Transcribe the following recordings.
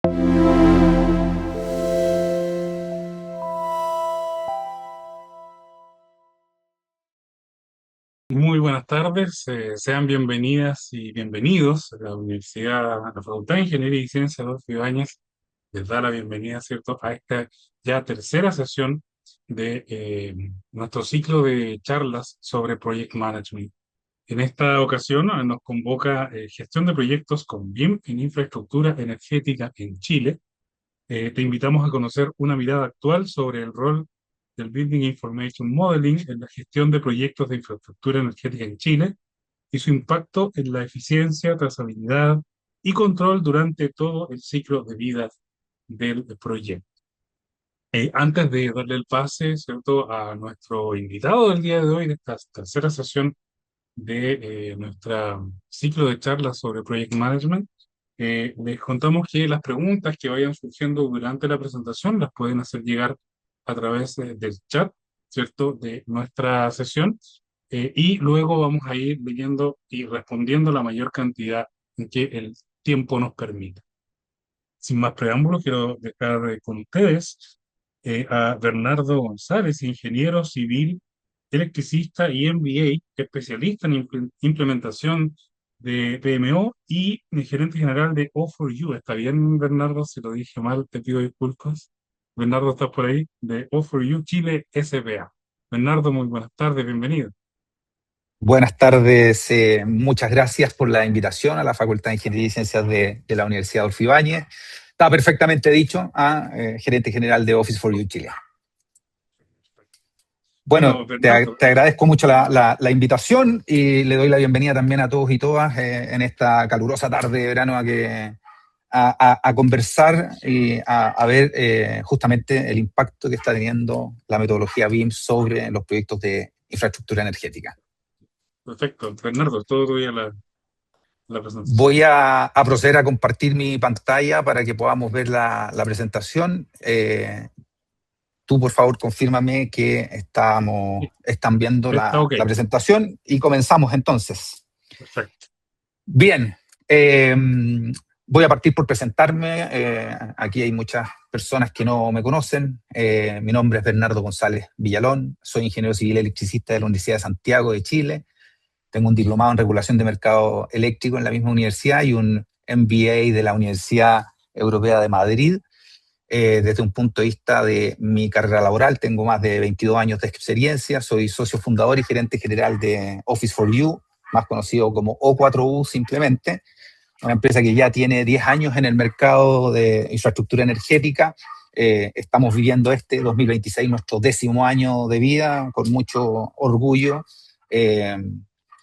Muy buenas tardes, sean bienvenidas y bienvenidos a a la Facultad de Ingeniería y Ciencias Adolfo Ibáñez. Les da la bienvenida, ¿cierto?, a esta ya tercera sesión de nuestro ciclo de charlas sobre Project Management. En esta ocasión nos convoca gestión de proyectos con BIM en infraestructura energética en Chile. Te invitamos a conocer una mirada actual sobre el rol del Building Information Modeling en la gestión de proyectos de infraestructura energética en Chile y su impacto en la eficiencia, trazabilidad y control durante todo el ciclo de vida del proyecto. Antes de darle el pase, ¿cierto?, a nuestro invitado del día de hoy, de esta tercera sesión de nuestro ciclo de charlas sobre Project Management, les contamos que las preguntas que vayan surgiendo durante la presentación las pueden hacer llegar a través del chat, ¿cierto?, de nuestra sesión, y luego vamos a ir leyendo y respondiendo la mayor cantidad que el tiempo nos permita. Sin más preámbulos, quiero dejar con ustedes a Bernardo González, ingeniero civil, electricista y MBA, especialista en implementación de PMO y gerente general de O4U. ¿Está bien, Bernardo? Si lo dije mal, te pido disculpas. Bernardo, ¿estás por ahí? De O4U Chile SPA. Bernardo, muy buenas tardes, bienvenido. Buenas tardes, muchas gracias por la invitación a la Facultad de Ingeniería y Ciencias de la Universidad Adolfo Ibáñez. Está perfectamente dicho, gerente general de Office for You Chile. Bueno, Bueno, te Bernardo. agradezco mucho la invitación y le doy la bienvenida también a todos y todas en esta calurosa tarde de verano a conversar y a ver justamente el impacto que está teniendo la metodología BIM sobre los proyectos de infraestructura energética. Perfecto. Bernardo, todo tuyo la presentación. Voy a proceder a compartir mi pantalla para que podamos ver la presentación. Tú, por favor, confírmame que están viendo Está ok. la presentación y comenzamos entonces. Perfecto. Bien, voy a partir por presentarme. Aquí hay muchas personas que no me conocen. Mi nombre es Bernardo González Villalón, soy ingeniero civil electricista de la Universidad de Santiago de Chile. Tengo un diplomado en regulación de mercado eléctrico en la misma universidad y un MBA de la Universidad Europea de Madrid. Desde un punto de vista de mi carrera laboral, tengo más de 22 años de experiencia. Soy socio fundador y gerente general de Office for You, más conocido como O4U simplemente, una empresa que ya tiene 10 años en el mercado de infraestructura energética. Estamos viviendo este 2026, nuestro 10º año de vida, con mucho orgullo,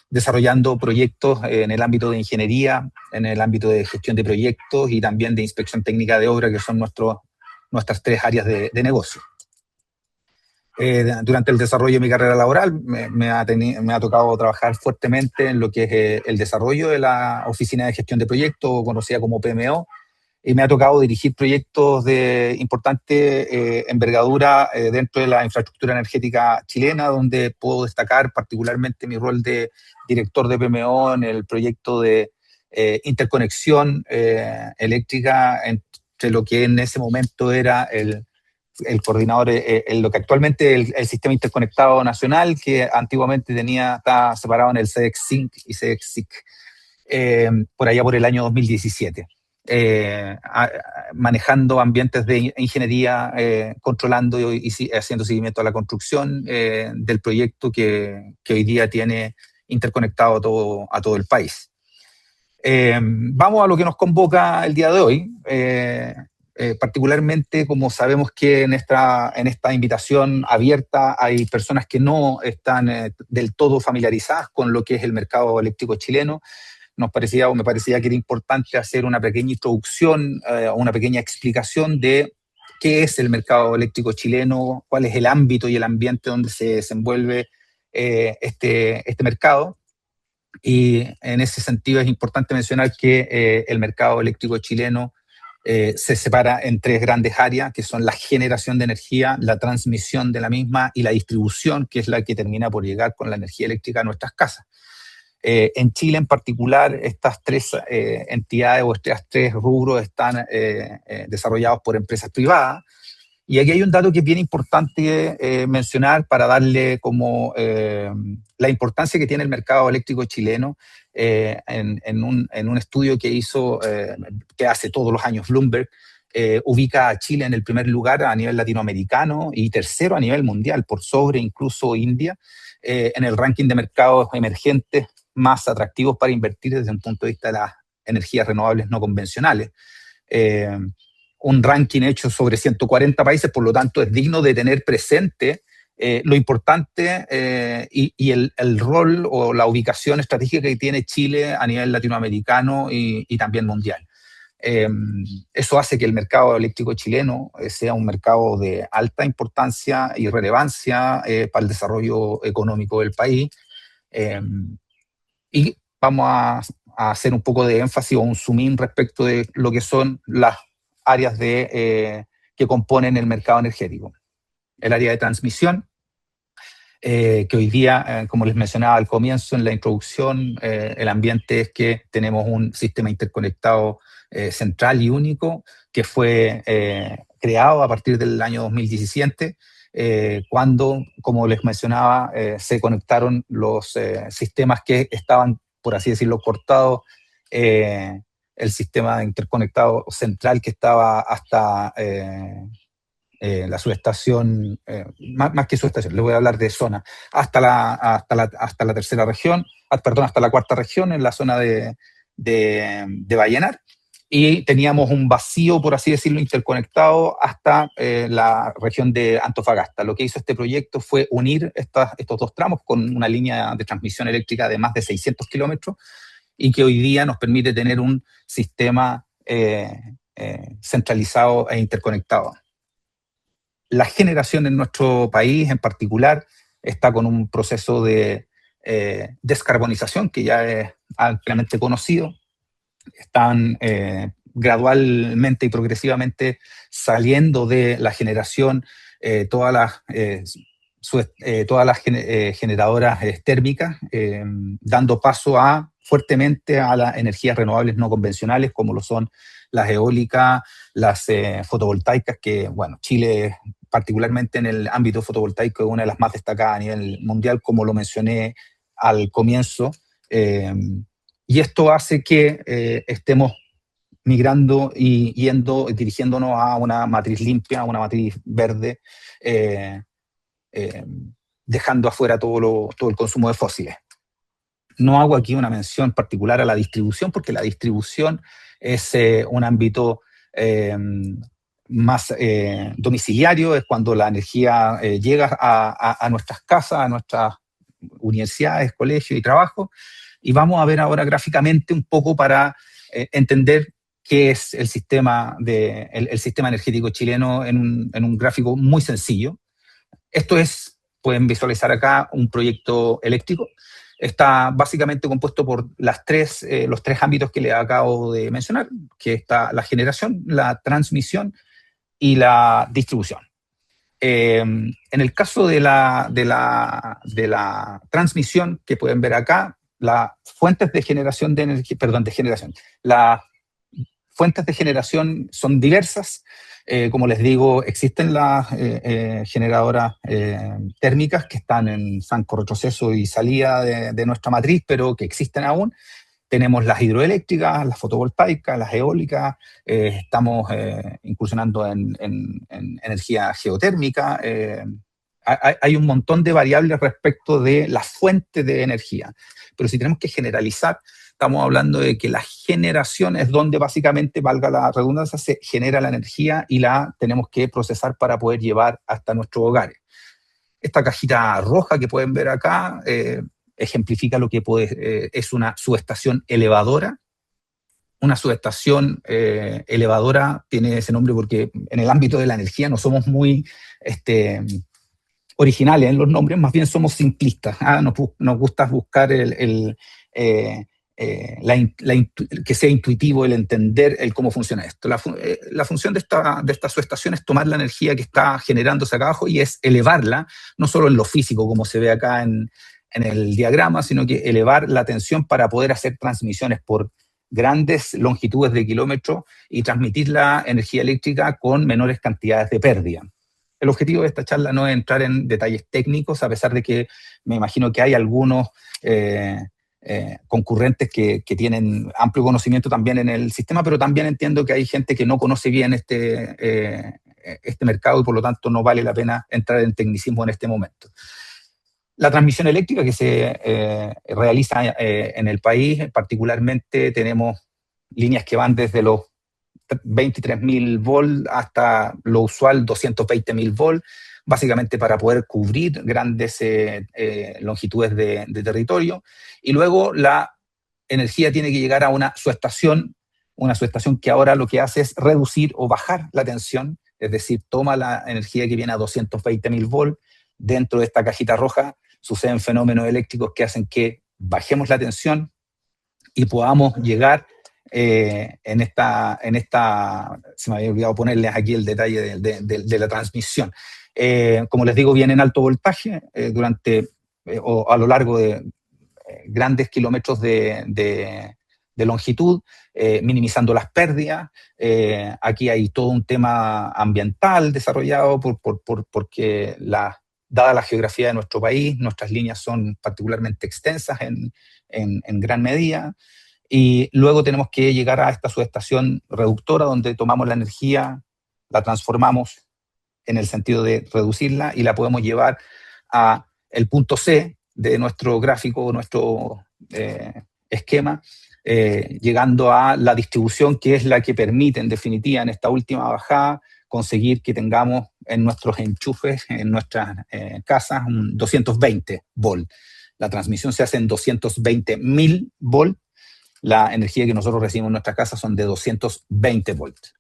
desarrollando proyectos en el ámbito de ingeniería, en el ámbito de gestión de proyectos y también de inspección técnica de obra, que son nuestras 3 áreas de negocio. Durante el desarrollo de mi carrera laboral me ha tocado trabajar fuertemente en lo que es el desarrollo de la Oficina de Gestión de Proyectos, conocida como PMO, y me ha tocado dirigir proyectos de importante envergadura dentro de la infraestructura energética chilena, donde puedo destacar particularmente mi rol de director de PMO en el proyecto de interconexión eléctrica entre lo que en ese momento era el coordinador, lo que actualmente el sistema interconectado nacional, que antiguamente estaba separado en el CEDEX-SYNC y CEDEX-SIC, por allá por el año 2017. Manejando ambientes de ingeniería, controlando y haciendo seguimiento a la construcción del proyecto que hoy día tiene interconectado a todo el país. Vamos a lo que nos convoca el día de hoy. Particularmente, como sabemos que en esta invitación abierta hay personas que no están del todo familiarizadas con lo que es el mercado eléctrico chileno, me parecía que era importante hacer una pequeña introducción, una pequeña explicación de qué es el mercado eléctrico chileno, cuál es el ámbito y el ambiente donde se desenvuelve este mercado. Y en ese sentido es importante mencionar que el mercado eléctrico chileno se separa en 3 grandes áreas, que son la generación de energía, la transmisión de la misma y la distribución, que es la que termina por llegar con la energía eléctrica a nuestras casas. En Chile en particular, estas tres entidades o estas tres rubros están desarrollados por empresas privadas. Y aquí hay un dato que es bien importante mencionar para darle como la importancia que tiene el mercado eléctrico chileno en un estudio que hizo, que hace todos los años Bloomberg, ubica a Chile en el primer lugar a nivel latinoamericano y tercero a nivel mundial, por sobre incluso India, en el ranking de mercados emergentes más atractivos para invertir desde un punto de vista de las energías renovables no convencionales. Un ranking hecho sobre 140 países, por lo tanto es digno de tener presente lo importante y el rol o la ubicación estratégica que tiene Chile a nivel latinoamericano y también mundial. Eso hace que el mercado eléctrico chileno sea un mercado de alta importancia y relevancia para el desarrollo económico del país. Y vamos a hacer un poco de énfasis o un zoom in respecto de lo que son las áreas que componen el mercado energético. El área de transmisión, que hoy día, como les mencionaba al comienzo en la introducción, el ambiente es que tenemos un sistema interconectado central y único que fue creado a partir del año 2017, cuando, como les mencionaba, se conectaron los sistemas que estaban, por así decirlo, cortados, el sistema interconectado central que estaba hasta la subestación, más que subestación, le voy a hablar de zona, hasta la tercera región, perdón, hasta la cuarta región, en la zona de Vallenar, y teníamos un vacío, por así decirlo, interconectado hasta la región de Antofagasta. Lo que hizo este proyecto fue unir estos dos tramos con una línea de transmisión eléctrica de más de 600 kilómetros y que hoy día nos permite tener un sistema centralizado e interconectado. La generación en nuestro país en particular está con un proceso de descarbonización que ya es ampliamente conocido. Están gradualmente y progresivamente saliendo de la generación todas las generadoras térmicas, dando paso fuertemente a las energías renovables no convencionales, como lo son las eólicas, las fotovoltaicas, que, bueno, Chile, particularmente en el ámbito fotovoltaico, es una de las más destacadas a nivel mundial, como lo mencioné al comienzo. Y esto hace que estemos migrando y dirigiéndonos a una matriz limpia, a una matriz verde, dejando afuera todo el consumo de fósiles. No hago aquí una mención particular a la distribución, porque la distribución es un ámbito más domiciliario, es cuando la energía llega a nuestras casas, a nuestras universidades, colegios y trabajo. Y vamos a ver ahora gráficamente un poco para entender qué es el sistema energético chileno en un gráfico muy sencillo. Esto es, pueden visualizar acá, un proyecto eléctrico. Está básicamente compuesto por los tres ámbitos que les acabo de mencionar, que está la generación, la transmisión y la distribución. En el caso de la transmisión, que pueden ver acá, las fuentes de generación de energía, las fuentes de generación son diversas. Como les digo, existen las generadoras térmicas que están en franco retroceso y salida de nuestra matriz, pero que existen aún. Tenemos las hidroeléctricas, las fotovoltaicas, las eólicas, estamos incursionando en energía geotérmica. Hay un montón de variables respecto de las fuentes de energía, pero si tenemos que generalizar, estamos hablando de que la generación es donde básicamente, valga la redundancia, se genera la energía y la tenemos que procesar para poder llevar hasta nuestros hogares. Esta cajita roja que pueden ver acá ejemplifica lo que es una subestación elevadora. Una subestación elevadora tiene ese nombre porque en el ámbito de la energía no somos muy originales en los nombres, más bien somos simplistas. Nos gusta buscar que sea intuitivo el entender cómo funciona esto. La función de esta subestación es tomar la energía que está generándose acá abajo y es elevarla, no solo en lo físico, como se ve acá en en el diagrama, sino que elevar la tensión para poder hacer transmisiones por grandes longitudes de kilómetros y transmitir la energía eléctrica con menores cantidades de pérdida. El objetivo de esta charla no es entrar en detalles técnicos, a pesar de que me imagino que hay algunos concurrentes que tienen amplio conocimiento también en el sistema, pero también entiendo que hay gente que no conoce bien este mercado y por lo tanto no vale la pena entrar en tecnicismo en este momento. La transmisión eléctrica que se realiza en el país, particularmente tenemos líneas que van desde los 23.000 volts hasta lo usual 220.000 volts, básicamente para poder cubrir grandes longitudes de territorio. Y luego la energía tiene que llegar a una subestación que ahora lo que hace es reducir o bajar la tensión, es decir, toma la energía que viene a 220.000 volts, dentro de esta cajita roja suceden fenómenos eléctricos que hacen que bajemos la tensión y podamos llegar en esta, se me había olvidado ponerles aquí el detalle de la transmisión. Como les digo, viene en alto voltaje o a lo largo de grandes kilómetros de longitud, minimizando las pérdidas. Aquí hay todo un tema ambiental desarrollado porque dada la geografía de nuestro país, nuestras líneas son particularmente extensas en gran medida. Y luego tenemos que llegar a esta subestación reductora donde tomamos la energía, la transformamos en el sentido de reducirla y la podemos llevar a el punto C de nuestro gráfico, nuestro esquema, llegando a la distribución que es la que permite, en definitiva, en esta última bajada, conseguir que tengamos en nuestros enchufes, en nuestras casas, un 220 volts. La transmisión se hace en 220.000 volts. La energía que nosotros recibimos en nuestras casas son de 220 volts.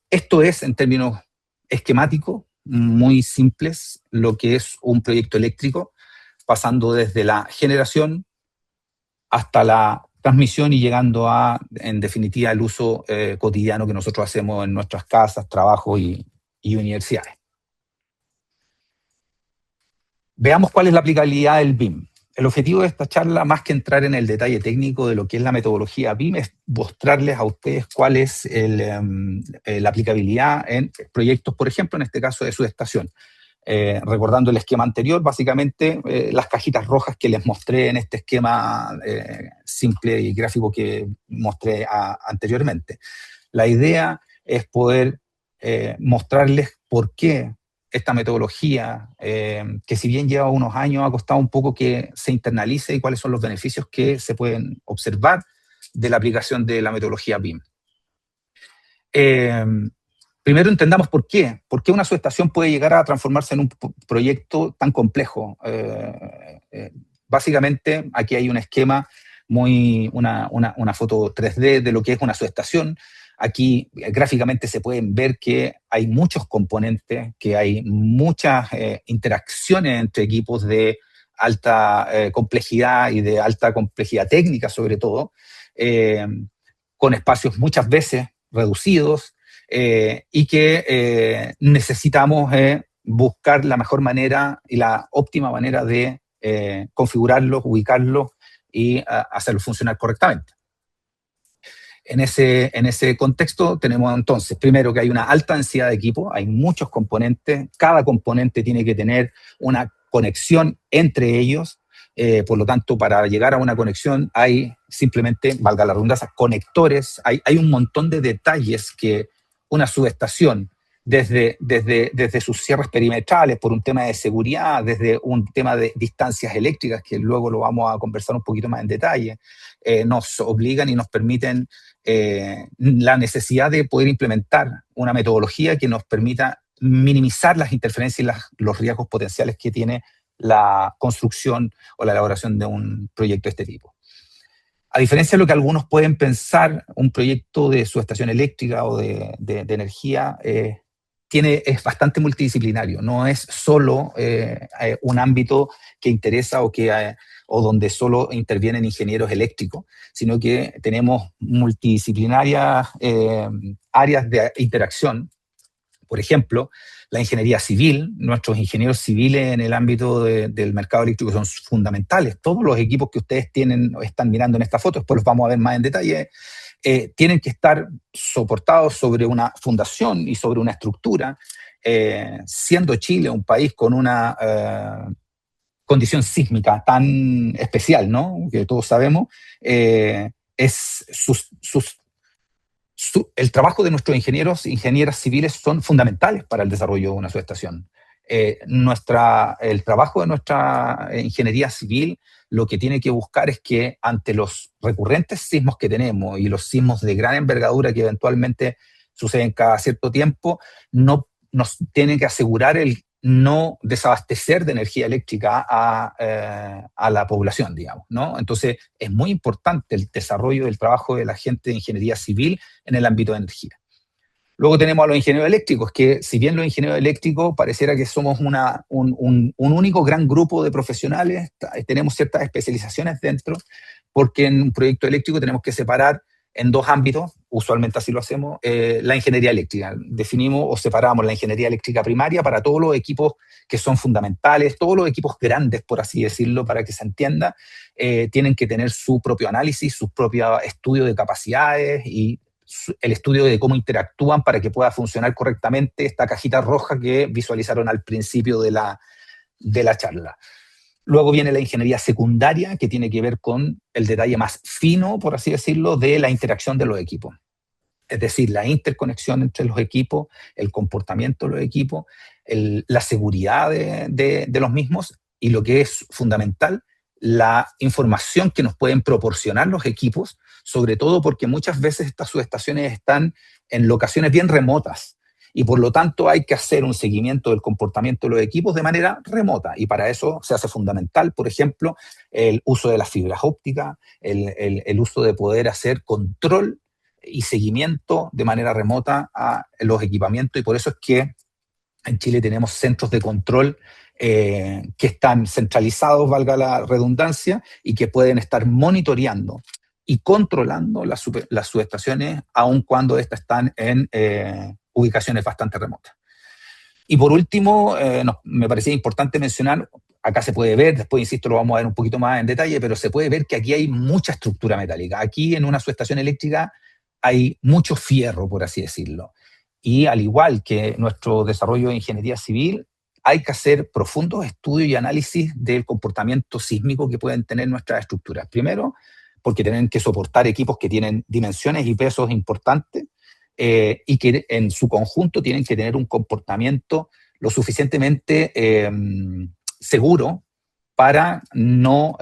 Esto es, en términos esquemáticos, muy simples, lo que es un proyecto eléctrico, pasando desde la generación hasta la transmisión y llegando a, en definitiva, el uso cotidiano que nosotros hacemos en nuestras casas, trabajos y universidades. Veamos cuál es la aplicabilidad del BIM. El objetivo de esta charla, más que entrar en el detalle técnico de lo que es la metodología BIM, es mostrarles a ustedes cuál es la aplicabilidad en proyectos, por ejemplo, en este caso de subestación. Recordando el esquema anterior, básicamente las cajitas rojas que les mostré en este esquema simple y gráfico que mostré anteriormente. La idea es poder mostrarles por qué esta metodología, que si bien lleva unos años, ha costado un poco que se internalice y cuáles son los beneficios que se pueden observar de la aplicación de la metodología BIM. Primero entendamos por qué. ¿Por qué una subestación puede llegar a transformarse en un proyecto tan complejo? Básicamente, aquí hay un esquema, una foto 3D de lo que es una subestación. Aquí gráficamente se pueden ver que hay muchos componentes, que hay muchas interacciones entre equipos de alta complejidad y de alta complejidad técnica sobre todo, con espacios muchas veces reducidos, y que necesitamos buscar la mejor manera y la óptima manera de configurarlos, ubicarlos y hacerlos funcionar correctamente. En ese contexto tenemos entonces, primero, que hay una alta densidad de equipo, hay muchos componentes, cada componente tiene que tener una conexión entre ellos, por lo tanto, para llegar a una conexión hay simplemente, valga la redundancia, conectores, hay un montón de detalles que una subestación, desde sus cierres perimetrales, por un tema de seguridad, desde un tema de distancias eléctricas, que luego lo vamos a conversar un poquito más en detalle, nos obligan y nos permiten la necesidad de poder implementar una metodología que nos permita minimizar las interferencias y los riesgos potenciales que tiene la construcción o la elaboración de un proyecto de este tipo. A diferencia de lo que algunos pueden pensar, un proyecto de subestación eléctrica o de energía es bastante multidisciplinario, no es solo un ámbito que interesa o donde solo intervienen ingenieros eléctricos, sino que tenemos multidisciplinarias áreas de interacción. Por ejemplo, la ingeniería civil, nuestros ingenieros civiles en el ámbito del mercado eléctrico son fundamentales. Todos los equipos que ustedes tienen, están mirando en esta foto, después los vamos a ver más en detalle, tienen que estar soportados sobre una fundación y sobre una estructura, siendo Chile un país con una condición sísmica tan especial, ¿no? Que todos sabemos, es el trabajo de nuestros ingenieros e ingenieras civiles son fundamentales para el desarrollo de una subestación. El trabajo de nuestra ingeniería civil lo que tiene que buscar es que ante los recurrentes sismos que tenemos y los sismos de gran envergadura que eventualmente suceden cada cierto tiempo, no nos tienen que asegurar el no desabastecer de energía eléctrica a la población, digamos, ¿no? Entonces, es muy importante el desarrollo del trabajo de la gente de ingeniería civil en el ámbito de energía. Luego tenemos a los ingenieros eléctricos, que si bien los ingenieros eléctricos pareciera que somos un único gran grupo de profesionales, tenemos ciertas especializaciones dentro, porque en un proyecto eléctrico tenemos que separar en dos ámbitos, usualmente así lo hacemos, la ingeniería eléctrica. Definimos o separamos la ingeniería eléctrica primaria para todos los equipos que son fundamentales, todos los equipos grandes, por así decirlo, para que se entienda, tienen que tener su propio análisis, su propio estudio de capacidades y el estudio de cómo interactúan para que pueda funcionar correctamente esta cajita roja que visualizaron al principio de la charla. Luego viene la ingeniería secundaria, que tiene que ver con el detalle más fino, por así decirlo, de la interacción de los equipos. Es decir, la interconexión entre los equipos, el comportamiento de los equipos, la seguridad de los mismos y lo que es fundamental, la información que nos pueden proporcionar los equipos, sobre todo porque muchas veces estas subestaciones están en locaciones bien remotas y por lo tanto hay que hacer un seguimiento del comportamiento de los equipos de manera remota y para eso se hace fundamental, por ejemplo, el uso de las fibras ópticas, el uso de poder hacer control y seguimiento de manera remota a los equipamientos y por eso es que en Chile tenemos centros de control que están centralizados, valga la redundancia, y que pueden estar monitoreando y controlando las subestaciones, aun cuando estas están en ubicaciones bastante remotas. Y por último, me parecía importante mencionar, acá se puede ver, después insisto, lo vamos a ver un poquito más en detalle, pero se puede ver que aquí hay mucha estructura metálica. Aquí en una subestación eléctrica hay mucho fierro, por así decirlo. Y al igual que nuestro desarrollo de ingeniería civil, hay que hacer profundos estudios y análisis del comportamiento sísmico que pueden tener nuestras estructuras. Primero, porque tienen que soportar equipos que tienen dimensiones y pesos importantes y que en su conjunto tienen que tener un comportamiento lo suficientemente seguro para no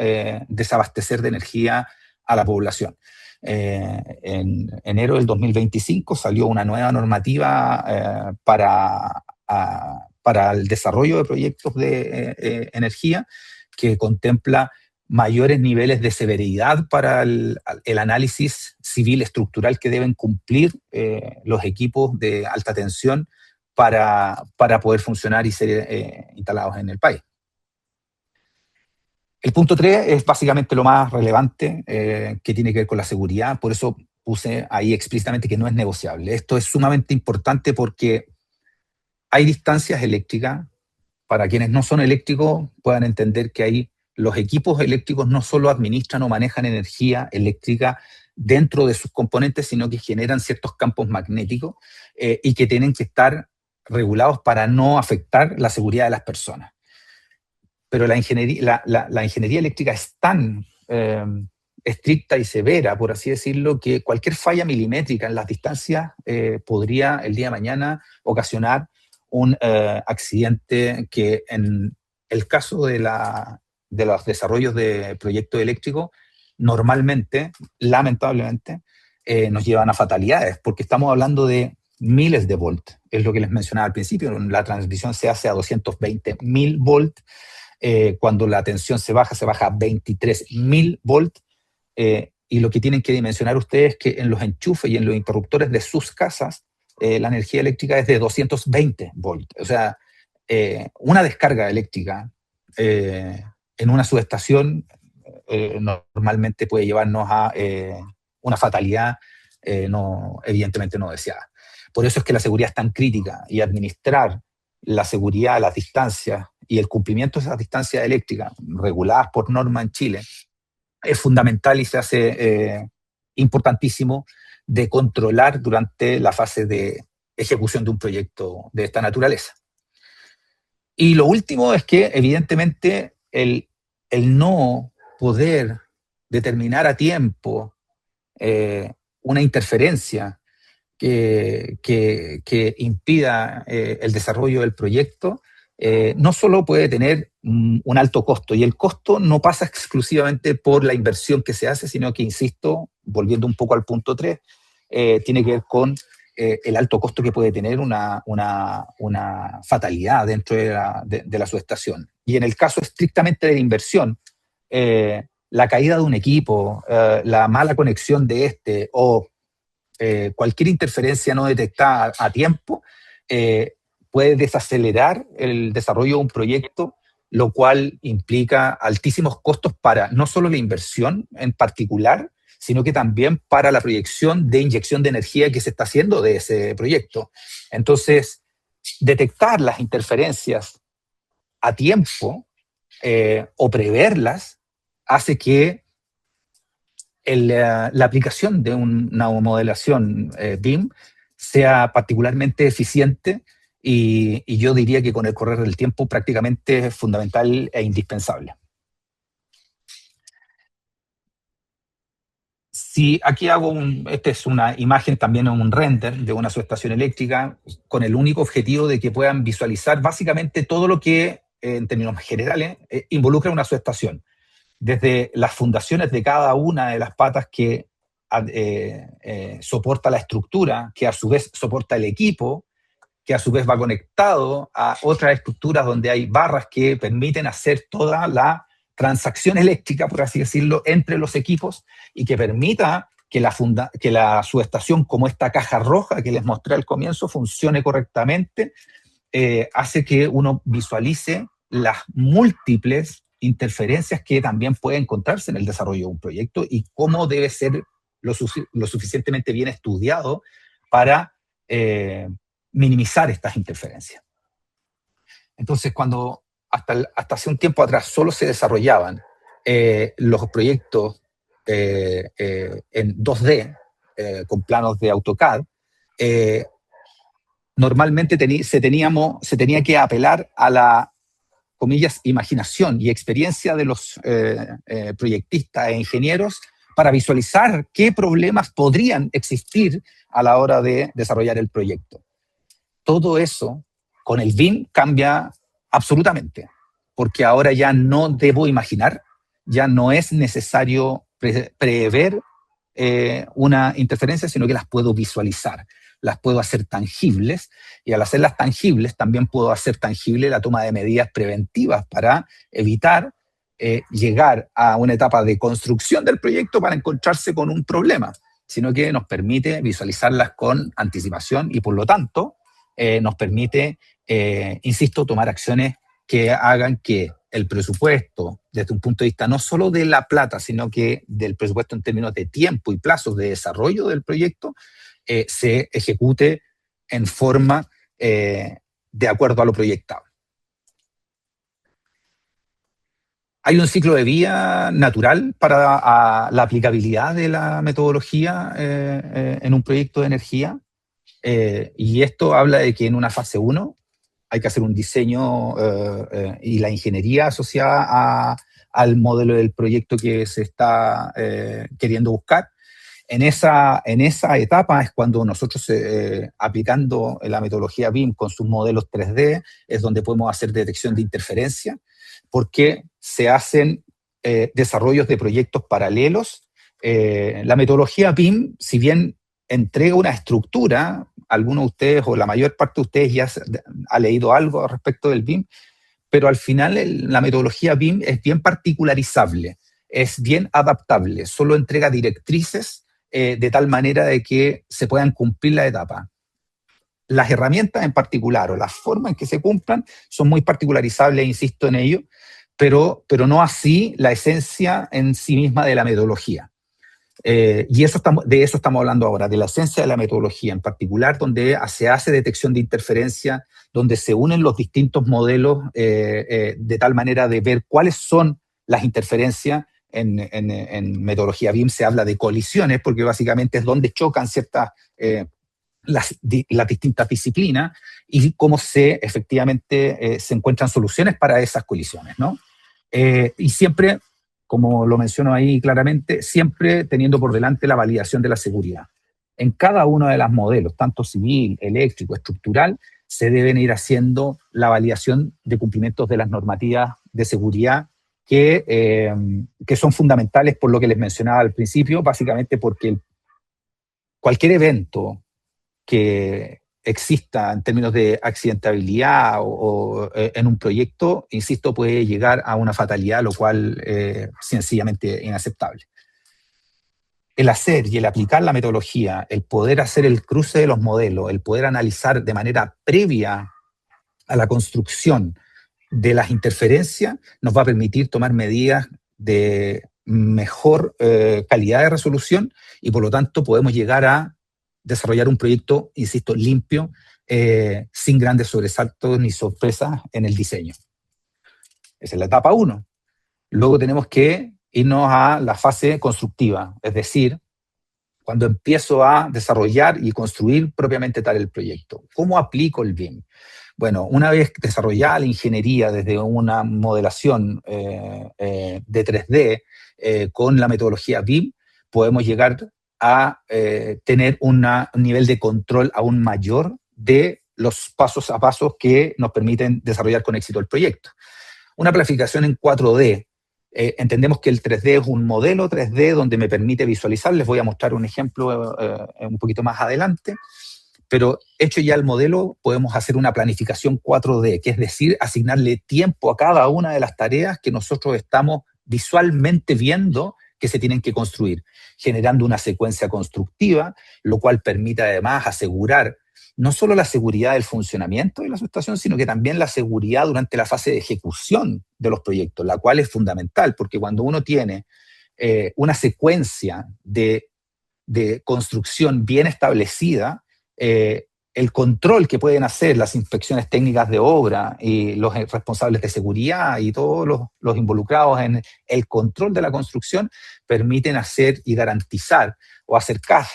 desabastecer de energía a la población. En enero del 2025 salió una nueva normativa para el desarrollo de proyectos de energía que contempla mayores niveles de severidad para el análisis civil estructural que deben cumplir los equipos de alta tensión para poder funcionar y ser instalados en el país. El punto 3 es básicamente lo más relevante que tiene que ver con la seguridad, por eso puse ahí explícitamente que no es negociable. Esto es sumamente importante porque hay distancias eléctricas. Para quienes no son eléctricos puedan entender que hay los equipos eléctricos no solo administran o manejan energía eléctrica dentro de sus componentes, sino que generan ciertos campos magnéticos y que tienen que estar regulados para no afectar la seguridad de las personas. Pero la ingeniería eléctrica es tan estricta y severa, por así decirlo, que cualquier falla milimétrica en las distancias podría el día de mañana ocasionar un accidente que en el caso de los desarrollos de proyectos eléctricos, normalmente, lamentablemente, nos llevan a fatalidades, porque estamos hablando de miles de volts, es lo que les mencionaba al principio, la transmisión se hace a 220.000 volts, cuando la tensión se baja a 23.000 volts, y lo que tienen que dimensionar ustedes es que en los enchufes y en los interruptores de sus casas, la energía eléctrica es de 220 volts. O sea, una descarga eléctrica en una subestación normalmente puede llevarnos a una fatalidad evidentemente no deseada. Por eso es que la seguridad es tan crítica, y administrar la seguridad a las distancias y el cumplimiento de esas distancias eléctricas reguladas por norma en Chile es fundamental y se hace importantísimo de controlar durante la fase de ejecución de un proyecto de esta naturaleza. Y lo último es que, evidentemente, el no poder determinar a tiempo una interferencia que impida el desarrollo del proyecto, no solo puede tener un alto costo, y el costo no pasa exclusivamente por la inversión que se hace, sino que, insisto, volviendo un poco al punto 3, tiene que ver con el alto costo que puede tener una fatalidad dentro de la subestación. Y en el caso estrictamente de la inversión, la caída de un equipo, la mala conexión de este o cualquier interferencia no detectada a tiempo puede desacelerar el desarrollo de un proyecto, lo cual implica altísimos costos para no solo la inversión en particular, sino que también para la proyección de inyección de energía que se está haciendo de ese proyecto. Entonces, detectar las interferencias a tiempo o preverlas hace que la aplicación de una modelación BIM sea particularmente eficiente, y yo diría que con el correr del tiempo prácticamente es fundamental e indispensable. Si aquí esta es una imagen, también un render de una subestación eléctrica, con el único objetivo de que puedan visualizar básicamente todo lo que, en términos generales, involucra una subestación. Desde las fundaciones de cada una de las patas que soporta la estructura, que a su vez soporta el equipo, que a su vez va conectado a otras estructuras donde hay barras que permiten hacer toda la transacción eléctrica, por así decirlo, entre los equipos, y que permita que la subestación, como esta caja roja que les mostré al comienzo, funcione correctamente, hace que uno visualice las múltiples interferencias que también puede encontrarse en el desarrollo de un proyecto y cómo debe ser lo suficientemente bien estudiado para minimizar estas interferencias. Entonces, cuando hasta hace un tiempo atrás solo se desarrollaban los proyectos en 2D, con planos de AutoCAD, normalmente se tenía que apelar a la, comillas, imaginación y experiencia de los proyectistas e ingenieros para visualizar qué problemas podrían existir a la hora de desarrollar el proyecto. Todo eso con el BIM cambia absolutamente, porque ahora ya no debo imaginar, ya no es necesario prever una interferencia, sino que las puedo visualizar, las puedo hacer tangibles, y al hacerlas tangibles también puedo hacer tangible la toma de medidas preventivas para evitar llegar a una etapa de construcción del proyecto para encontrarse con un problema, sino que nos permite visualizarlas con anticipación y, por lo tanto, nos permite, insisto, tomar acciones que hagan que el presupuesto, desde un punto de vista no solo de la plata, sino que del presupuesto en términos de tiempo y plazos de desarrollo del proyecto, se ejecute en forma de acuerdo a lo proyectado. Hay un ciclo de vida natural para la aplicabilidad de la metodología en un proyecto de energía, y esto habla de que en una fase 1 hay que hacer un diseño y la ingeniería asociada al modelo del proyecto que se está queriendo buscar. En esa etapa es cuando nosotros, aplicando la metodología BIM con sus modelos 3D, es donde podemos hacer detección de interferencia, porque se hacen desarrollos de proyectos paralelos. La metodología BIM, si bien entrega una estructura, algunos de ustedes o la mayor parte de ustedes ya ha leído algo respecto del BIM, pero al final la metodología BIM es bien particularizable, es bien adaptable, solo entrega directrices de tal manera de que se puedan cumplir la etapa. Las herramientas en particular o la forma en que se cumplan son muy particularizables, insisto en ello, pero no así la esencia en sí misma de la metodología. Y de eso estamos hablando ahora, de la esencia de la metodología, en particular donde se hace detección de interferencia, donde se unen los distintos modelos de tal manera de ver cuáles son las interferencias. En metodología BIM se habla de colisiones, porque básicamente es donde chocan ciertas las distintas disciplinas y cómo efectivamente se encuentran soluciones para esas colisiones, ¿no? Y siempre, como lo menciono ahí claramente, siempre teniendo por delante la validación de la seguridad. En cada uno de los modelos, tanto civil, eléctrico, estructural, se deben ir haciendo la validación de cumplimientos de las normativas de seguridad que son fundamentales por lo que les mencionaba al principio, básicamente porque cualquier evento que exista en términos de accidentabilidad en un proyecto, insisto, puede llegar a una fatalidad, lo cual es sencillamente inaceptable. El hacer y el aplicar la metodología, el poder hacer el cruce de los modelos, el poder analizar de manera previa a la construcción de las interferencias, nos va a permitir tomar medidas de mejor calidad de resolución y por lo tanto podemos llegar a desarrollar un proyecto, insisto, limpio, sin grandes sobresaltos ni sorpresas en el diseño. Esa es la etapa 1. Luego tenemos que irnos a la fase constructiva, es decir, cuando empiezo a desarrollar y construir propiamente tal el proyecto. ¿Cómo aplico el BIM? Bueno, una vez desarrollada la ingeniería desde una modelación de 3D con la metodología BIM, podemos llegar a tener un nivel de control aún mayor de los pasos a pasos que nos permiten desarrollar con éxito el proyecto. Una planificación en 4D. Entendemos que el 3D es un modelo 3D donde me permite visualizar. Les voy a mostrar un ejemplo un poquito más adelante. Pero hecho ya el modelo, podemos hacer una planificación 4D, que es decir, asignarle tiempo a cada una de las tareas que nosotros estamos visualmente viendo que se tienen que construir, generando una secuencia constructiva, lo cual permite además asegurar no solo la seguridad del funcionamiento de la subestación, sino que también la seguridad durante la fase de ejecución de los proyectos, la cual es fundamental, porque cuando uno tiene una secuencia de construcción bien establecida, el control que pueden hacer las inspecciones técnicas de obra y los responsables de seguridad y todos los involucrados en el control de la construcción permiten hacer y garantizar o acercar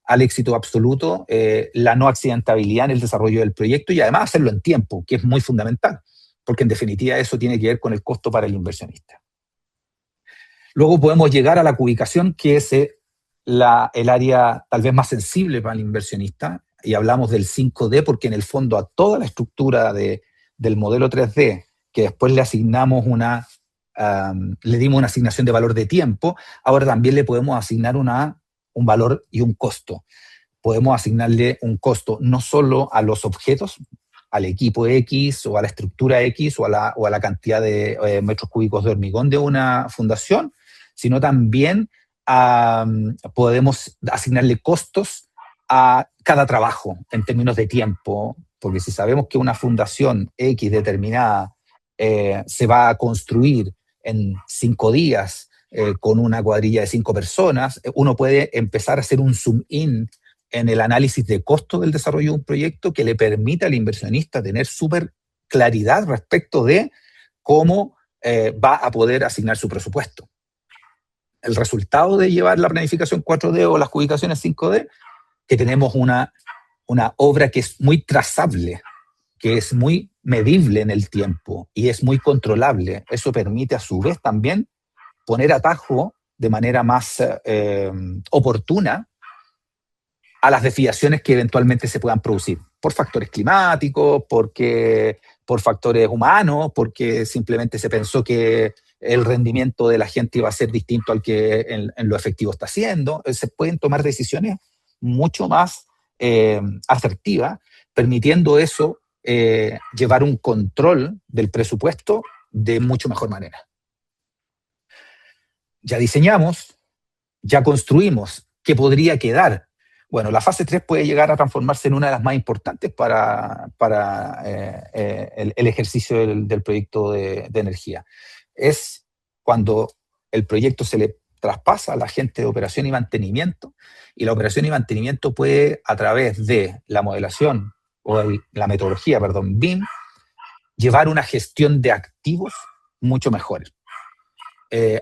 al éxito absoluto la no accidentabilidad en el desarrollo del proyecto y además hacerlo en tiempo, que es muy fundamental, porque en definitiva eso tiene que ver con el costo para el inversionista. Luego podemos llegar a la cubicación, que es el área tal vez más sensible para el inversionista, y hablamos del 5D porque en el fondo a toda la estructura del modelo 3D, que después le asignamos le dimos una asignación de valor de tiempo, ahora también le podemos asignar un valor y un costo. Podemos asignarle un costo no solo a los objetos, al equipo X o a la estructura X o a la cantidad de metros cúbicos de hormigón de una fundación, sino también podemos asignarle costos a cada trabajo en términos de tiempo, porque si sabemos que una fundación X determinada se va a construir en 5 días con una cuadrilla de 5 personas, uno puede empezar a hacer un zoom in en el análisis de costo del desarrollo de un proyecto que le permita al inversionista tener súper claridad respecto de cómo va a poder asignar su presupuesto. El resultado de llevar la planificación 4D o las ubicaciones 5D, que tenemos una obra que es muy trazable, que es muy medible en el tiempo y es muy controlable. Eso permite a su vez también poner atajo de manera más oportuna a las desviaciones que eventualmente se puedan producir por factores climáticos, por factores humanos, porque simplemente se pensó que el rendimiento de la gente iba a ser distinto al que en lo efectivo está haciendo. Se pueden tomar decisiones mucho más asertivas, permitiendo eso llevar un control del presupuesto de mucho mejor manera. Ya diseñamos, ya construimos, ¿qué podría quedar? Bueno, la fase 3 puede llegar a transformarse en una de las más importantes para el ejercicio del proyecto de energía. Es cuando el proyecto se le traspasa a la gente de operación y mantenimiento, y la operación y mantenimiento puede, a través de la modelación o la metodología, perdón, BIM, llevar una gestión de activos mucho mejor.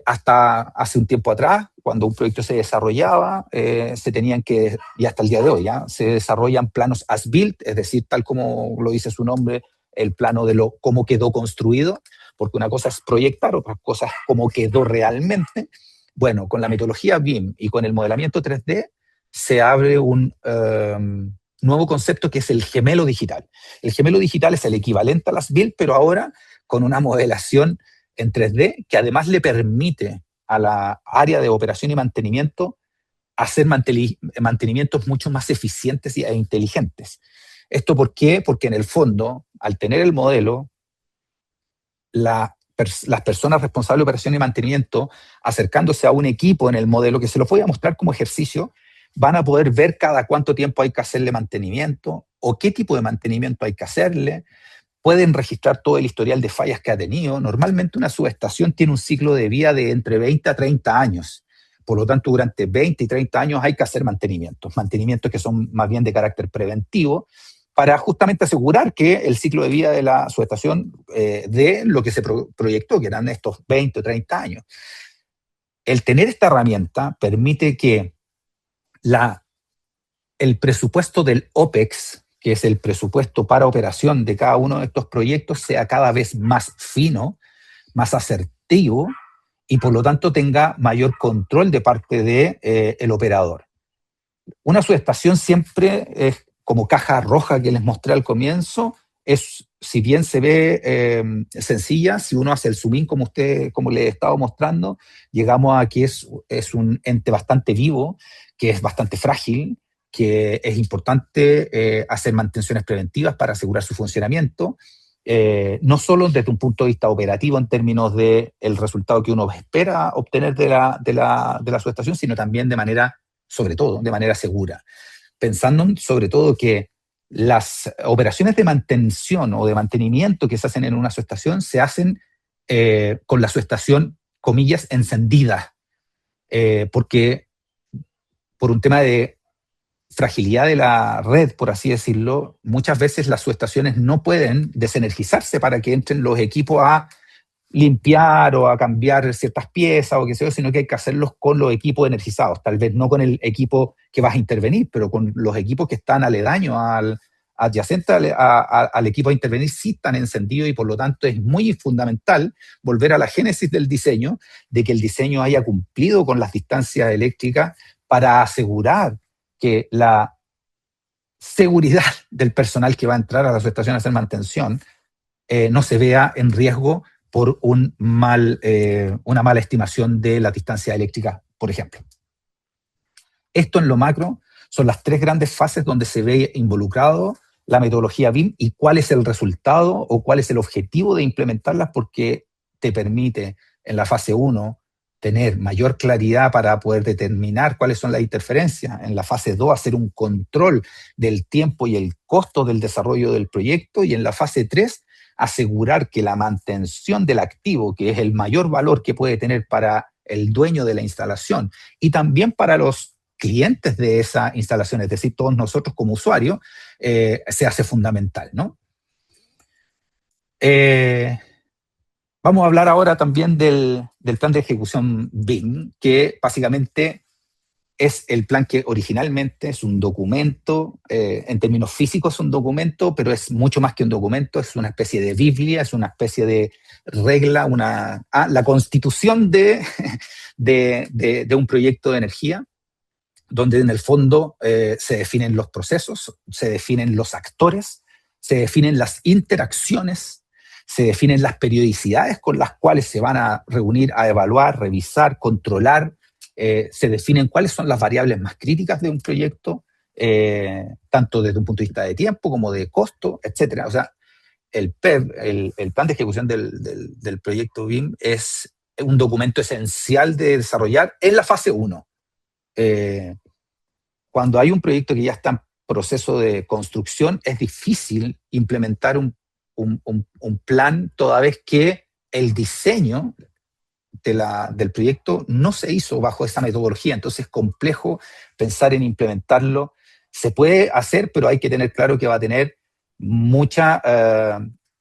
Hasta hace un tiempo atrás, cuando un proyecto se desarrollaba, se tenían que, y hasta el día de hoy, ¿ya? Se desarrollan planos as-built, es decir, tal como lo dice su nombre, el plano de cómo quedó construido, porque una cosa es proyectar, otra cosa es cómo quedó realmente. Bueno, con la metodología BIM y con el modelamiento 3D se abre un nuevo concepto que es el gemelo digital. El gemelo digital es el equivalente a las build, pero ahora con una modelación en 3D que además le permite a la área de operación y mantenimiento hacer mantenimientos mucho más eficientes e inteligentes. ¿Esto por qué? Porque en el fondo, al tener el modelo, las personas responsables de operación y mantenimiento, acercándose a un equipo en el modelo, que se los voy a mostrar como ejercicio, van a poder ver cada cuánto tiempo hay que hacerle mantenimiento o qué tipo de mantenimiento hay que hacerle. Pueden registrar todo el historial de fallas que ha tenido. Normalmente una subestación tiene un ciclo de vida de entre 20 a 30 años. Por lo tanto, durante 20 y 30 años hay que hacer mantenimientos que son más bien de carácter preventivo, para justamente asegurar que el ciclo de vida de la subestación dé lo que se proyectó, que eran estos 20 o 30 años. El tener esta herramienta permite que el presupuesto del OPEX, que es el presupuesto para operación de cada uno de estos proyectos, sea cada vez más fino, más asertivo, y por lo tanto tenga mayor control de parte del operador. Una subestación siempre es como caja roja que les mostré al comienzo, si bien se ve sencilla, si uno hace el zoom in como les he estado mostrando, llegamos a que es un ente bastante vivo, que es bastante frágil, que es importante hacer mantenciones preventivas para asegurar su funcionamiento, no solo desde un punto de vista operativo en términos del resultado que uno espera obtener de la subestación, sino también sobre todo, de manera segura. Pensando sobre todo que las operaciones de mantención o de mantenimiento que se hacen en una subestación se hacen con la subestación, comillas, encendida, porque por un tema de fragilidad de la red, por así decirlo, muchas veces las subestaciones no pueden desenergizarse para que entren los equipos a limpiar o a cambiar ciertas piezas o qué sé yo, sino que hay que hacerlos con los equipos energizados, tal vez no con el equipo que vas a intervenir, pero con los equipos que están aledaños adyacentes al equipo a intervenir, sí están encendidos, y por lo tanto es muy fundamental volver a la génesis del diseño, de que el diseño haya cumplido con las distancias eléctricas para asegurar que la seguridad del personal que va a entrar a la subestación a hacer mantención no se vea en riesgo por una mala estimación de la distancia eléctrica, por ejemplo. Esto en lo macro son las tres grandes fases donde se ve involucrado la metodología BIM y cuál es el resultado o cuál es el objetivo de implementarlas, porque te permite en la fase 1 tener mayor claridad para poder determinar cuáles son las interferencias. En la fase 2 hacer un control del tiempo y el costo del desarrollo del proyecto, y en la fase 3 asegurar que la mantención del activo, que es el mayor valor que puede tener para el dueño de la instalación y también para los clientes de esa instalación, es decir, todos nosotros como usuarios, se hace fundamental, ¿no? Vamos a hablar ahora también del plan de ejecución BIM, que básicamente es el plan que originalmente es un documento, en términos físicos es un documento, pero es mucho más que un documento, es una especie de Biblia, es una especie de regla, la constitución de un proyecto de energía, donde en el fondo se definen los procesos, se definen los actores, se definen las interacciones, se definen las periodicidades con las cuales se van a reunir, a evaluar, revisar, controlar, se definen cuáles son las variables más críticas de un proyecto, tanto desde un punto de vista de tiempo como de costo, etcétera. O sea, el PEB, el plan de ejecución del proyecto BIM, es un documento esencial de desarrollar en la fase 1. Cuando hay un proyecto que ya está en proceso de construcción, es difícil implementar un plan, toda vez que el diseño del proyecto no se hizo bajo esa metodología, entonces es complejo pensar en implementarlo. Se puede hacer, pero hay que tener claro que va a tener mucha,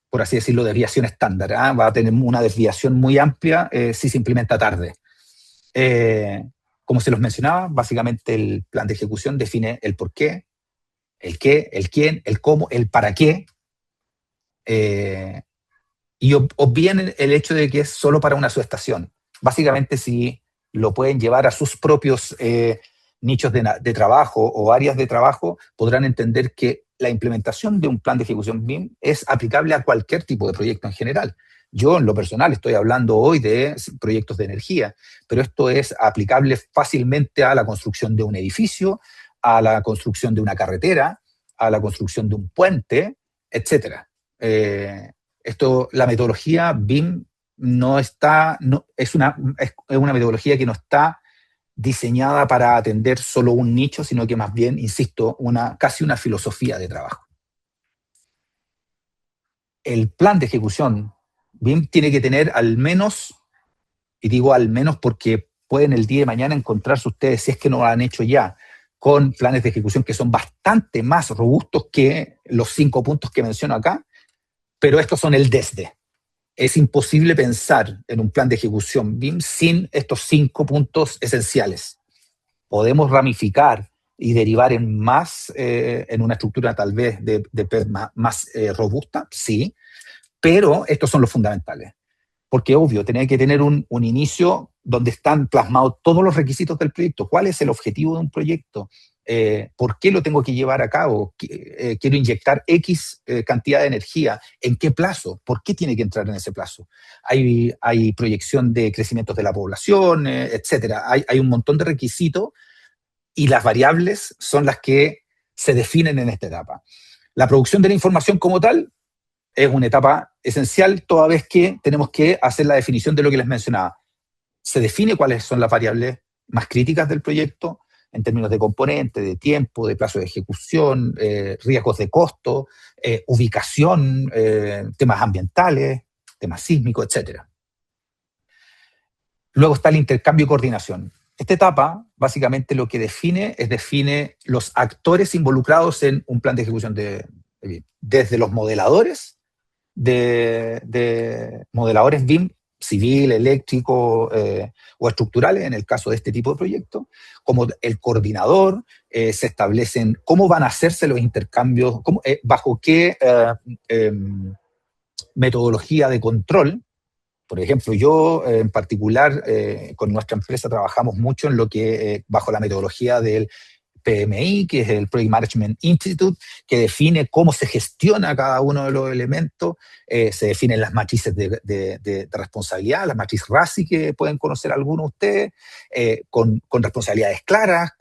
por así decirlo, desviación estándar, ¿eh? Va a tener una desviación muy amplia si se implementa tarde. Como se los mencionaba, básicamente el plan de ejecución define el por qué, el quién, el cómo, el para qué, y obvian el hecho de que es solo para una subestación. Básicamente, si lo pueden llevar a sus propios nichos de trabajo o áreas de trabajo, podrán entender que la implementación de un plan de ejecución BIM es aplicable a cualquier tipo de proyecto en general. Yo, en lo personal, estoy hablando hoy de proyectos de energía, pero esto es aplicable fácilmente a la construcción de un edificio, a la construcción de una carretera, a la construcción de un puente, etcétera. La metodología BIM no está, no, es una metodología que no está diseñada para atender solo un nicho, sino que más bien, insisto, casi una filosofía de trabajo. El plan de ejecución BIM tiene que tener al menos, y digo al menos porque pueden el día de mañana encontrarse ustedes, si es que no lo han hecho ya, con planes de ejecución que son bastante más robustos que los 5 puntos que menciono acá, pero estos son el desde. Es imposible pensar en un plan de ejecución BIM sin estos 5 puntos esenciales. Podemos ramificar y derivar en una estructura tal vez más robusta, sí, pero estos son los fundamentales. Porque obvio, tiene que tener un inicio donde están plasmados todos los requisitos del proyecto. ¿Cuál es el objetivo de un proyecto? ¿Por qué lo tengo que llevar a cabo? Quiero inyectar X cantidad de energía. ¿En qué plazo? ¿Por qué tiene que entrar en ese plazo? Hay proyección de crecimientos de la población, etcétera. Hay un montón de requisitos y las variables son las que se definen en esta etapa. La producción de la información como tal es una etapa esencial, toda vez que tenemos que hacer la definición de lo que les mencionaba. Se define cuáles son las variables más críticas del proyecto en términos de componente, de tiempo, de plazo de ejecución, riesgos de costo, ubicación, temas ambientales, temas sísmicos, etc. Luego está el intercambio y coordinación. Esta etapa, básicamente, lo que define los actores involucrados en un plan de ejecución desde los modeladores, de modeladores BIM, civil, eléctrico o estructurales, en el caso de este tipo de proyectos, como el coordinador, se establecen cómo van a hacerse los intercambios, bajo qué metodología de control. Por ejemplo, yo en particular con nuestra empresa trabajamos mucho en lo que bajo la metodología del PMI, que es el Project Management Institute, que define cómo se gestiona cada uno de los elementos, se definen las matrices de responsabilidad, las matrices RACI que pueden conocer algunos de ustedes, con responsabilidades claras,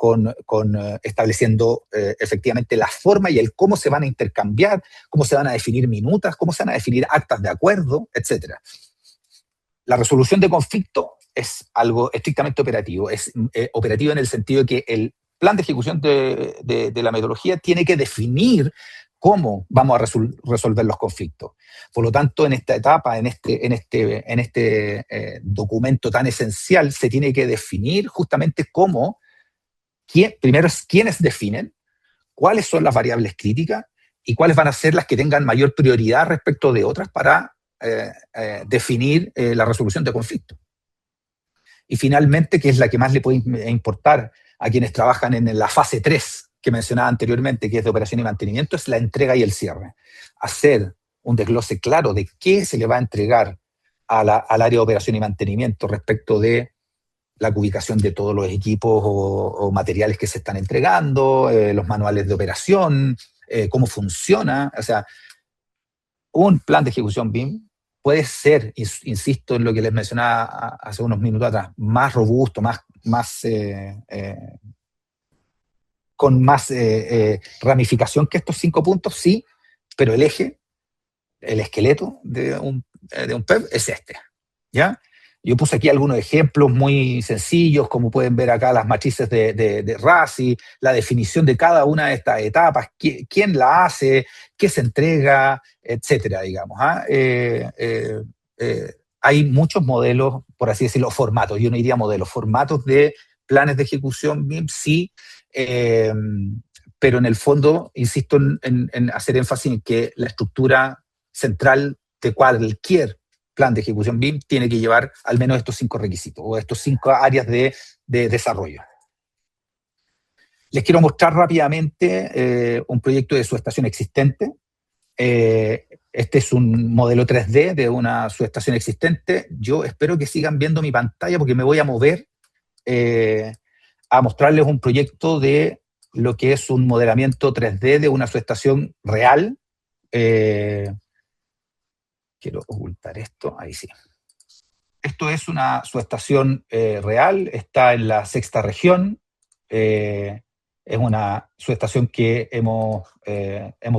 estableciendo efectivamente la forma y el cómo se van a intercambiar, cómo se van a definir minutas, cómo se van a definir actas de acuerdo, etcétera. La resolución de conflicto es algo estrictamente operativo. Es operativo en el sentido de que el plan de ejecución de la metodología tiene que definir cómo vamos a resolver los conflictos. Por lo tanto, en esta etapa, en este documento tan esencial, se tiene que definir justamente primero es quiénes definen, cuáles son las variables críticas y cuáles van a ser las que tengan mayor prioridad respecto de otras para definir la resolución de conflictos. Y finalmente, que es la que más le puede importar a quienes trabajan en la fase 3 que mencionaba anteriormente, que es de operación y mantenimiento, es la entrega y el cierre. Hacer un desglose claro de qué se le va a entregar al área de operación y mantenimiento respecto de la ubicación de todos los equipos o materiales que se están entregando, los manuales de operación, cómo funciona. O sea, un plan de ejecución BIM puede ser, insisto en lo que les mencionaba hace unos minutos atrás, más robusto, con más ramificación que estos 5 puntos, sí, pero el eje, el esqueleto de un PEP es este, ¿ya? Yo puse aquí algunos ejemplos muy sencillos, como pueden ver acá las matrices de RACI, la definición de cada una de estas etapas, quién la hace, qué se entrega, etcétera, digamos. hay muchos modelos, por así decirlo, formatos, yo no diría modelos, formatos de planes de ejecución BIM, sí, eh, pero en el fondo, insisto en hacer énfasis en que la estructura central de cualquier plan de ejecución BIM tiene que llevar al menos estos 5 requisitos o estos 5 áreas de desarrollo. Les quiero mostrar rápidamente un proyecto de subestación existente. Este es un modelo 3D de una subestación existente. Yo espero que sigan viendo mi pantalla porque me voy a mover a mostrarles un proyecto de lo que es un modelamiento 3D de una subestación real. Quiero ocultar esto, ahí sí. Esto es una subestación real, está en la sexta región. Es una subestación que hemos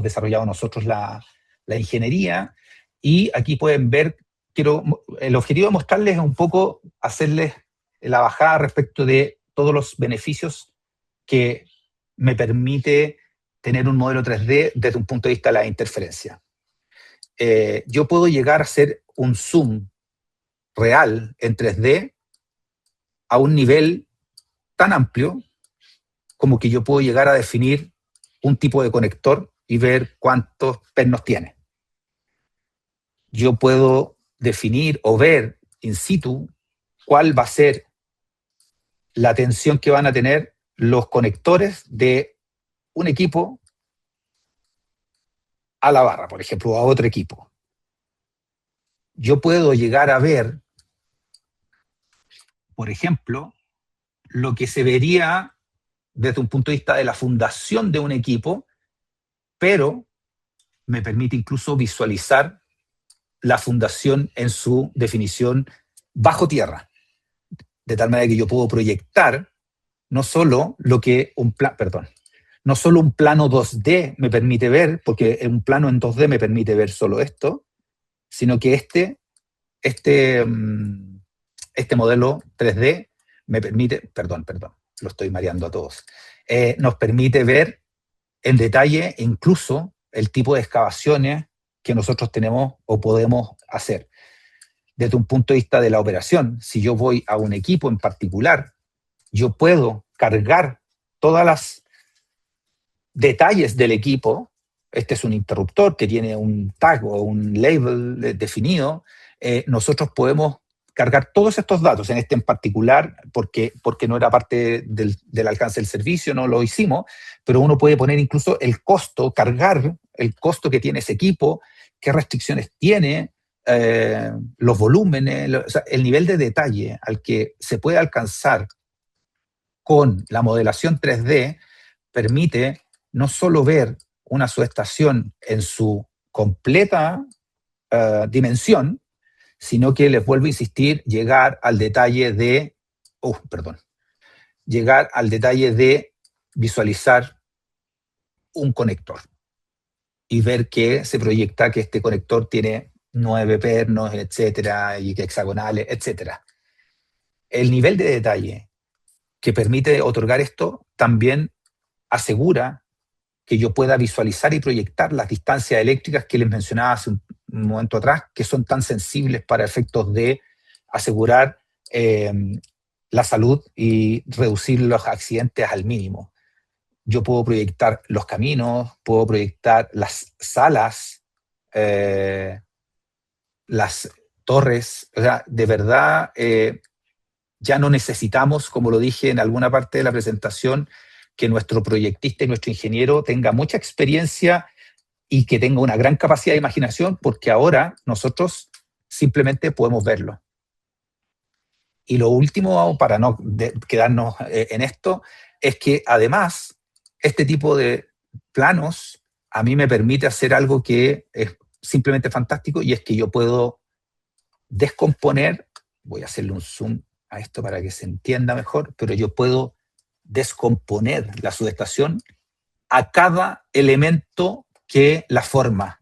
desarrollado nosotros la ingeniería. Y aquí pueden ver, el objetivo de mostrarles es un poco hacerles la bajada respecto de todos los beneficios que me permite tener un modelo 3D desde un punto de vista de la interferencia. Yo puedo llegar a hacer un zoom real en 3D a un nivel tan amplio como que yo puedo llegar a definir un tipo de conector y ver cuántos pernos tiene. Yo puedo definir o ver in situ cuál va a ser la tensión que van a tener los conectores de un equipo a la barra, por ejemplo, o a otro equipo. Yo puedo llegar a ver, por ejemplo, lo que se vería desde un punto de vista de la fundación de un equipo, pero me permite incluso visualizar la fundación en su definición bajo tierra, de tal manera que yo puedo proyectar no solo lo que no solo un plano 2D me permite ver, porque un plano en 2D me permite ver solo esto, sino que este, este modelo 3D me permite, lo estoy mareando a todos, nos permite ver en detalle incluso el tipo de excavaciones que nosotros tenemos o podemos hacer. Desde un punto de vista de la operación, si yo voy a un equipo en particular, yo puedo cargar todas las detalles del equipo. Este es un interruptor que tiene un tag o un label definido. Nosotros podemos cargar todos estos datos, en este en particular, porque no era parte del alcance del servicio, no lo hicimos, pero uno puede poner incluso el costo, cargar el costo que tiene ese equipo, qué restricciones tiene, los volúmenes, o sea, el nivel de detalle al que se puede alcanzar con la modelación 3D permite no solo ver una subestación en su completa dimensión, sino que les vuelvo a insistir, llegar al detalle de visualizar un conector y ver que se proyecta que este conector tiene 9 pernos, etcétera, y que hexagonales, etcétera. El nivel de detalle que permite otorgar esto también asegura que yo pueda visualizar y proyectar las distancias eléctricas que les mencionaba hace un momento atrás, que son tan sensibles para efectos de asegurar la salud y reducir los accidentes al mínimo. Yo puedo proyectar los caminos, puedo proyectar las salas, las torres. O sea, de verdad, ya no necesitamos, como lo dije en alguna parte de la presentación, que nuestro proyectista y nuestro ingeniero tenga mucha experiencia y que tenga una gran capacidad de imaginación, porque ahora nosotros simplemente podemos verlo. Y lo último, para no quedarnos en esto, es que además este tipo de planos a mí me permite hacer algo que es simplemente fantástico, y es que yo puedo descomponer, voy a hacerle un zoom a esto para que se entienda mejor, pero yo puedo descomponer la subestación a cada elemento que la forma.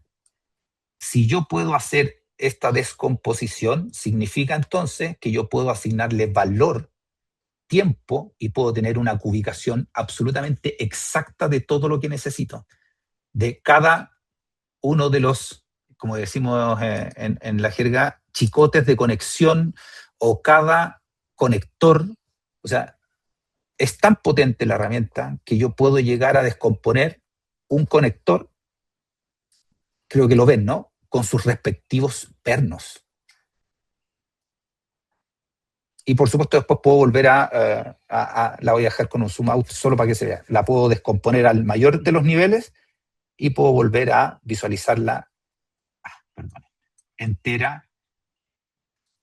Si yo puedo hacer esta descomposición, significa entonces que yo puedo asignarle valor, tiempo, y puedo tener una cubicación absolutamente exacta de todo lo que necesito, de cada uno de los, como decimos en la jerga, chicotes de conexión o cada conector. O sea, es tan potente la herramienta que yo puedo llegar a descomponer un conector, creo que lo ven, ¿no? Con sus respectivos pernos. Y por supuesto después puedo volver la voy a dejar con un zoom out solo para que se vea. La puedo descomponer al mayor de los niveles y puedo volver a visualizarla entera.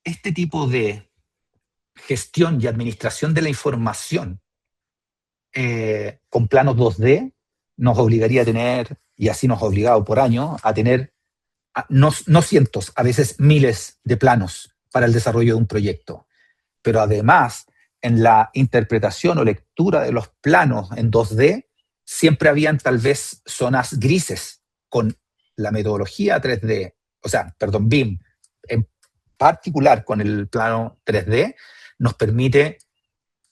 Este tipo de gestión y administración de la información con planos 2D nos obligaría a tener, y así nos ha obligado por año, a tener no cientos, a veces miles de planos para el desarrollo de un proyecto. Pero además, en la interpretación o lectura de los planos en 2D, siempre habían tal vez zonas grises con la metodología 3D, o sea, perdón, BIM, en particular con el plano 3D, nos permite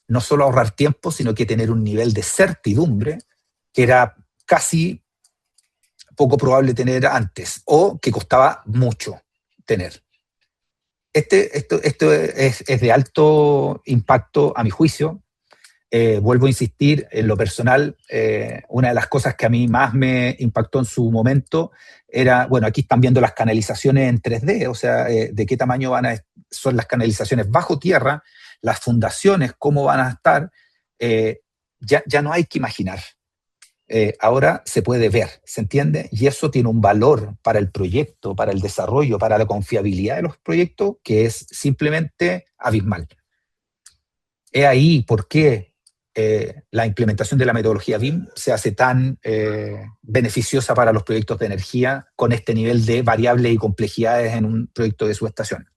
no solo ahorrar tiempo, sino que tener un nivel de certidumbre que era casi poco probable tener antes, o que costaba mucho tener. Esto es de alto impacto a mi juicio. Vuelvo a insistir, en lo personal, una de las cosas que a mí más me impactó en su momento era, bueno, aquí están viendo las canalizaciones en 3D, o sea, de qué tamaño son las canalizaciones bajo tierra, las fundaciones, cómo van a estar, ya no hay que imaginar. Ahora se puede ver, ¿se entiende? Y eso tiene un valor para el proyecto, para el desarrollo, para la confiabilidad de los proyectos, que es simplemente abismal. Es ahí por qué la implementación de la metodología BIM se hace tan beneficiosa para los proyectos de energía con este nivel de variables y complejidades en un proyecto de subestación.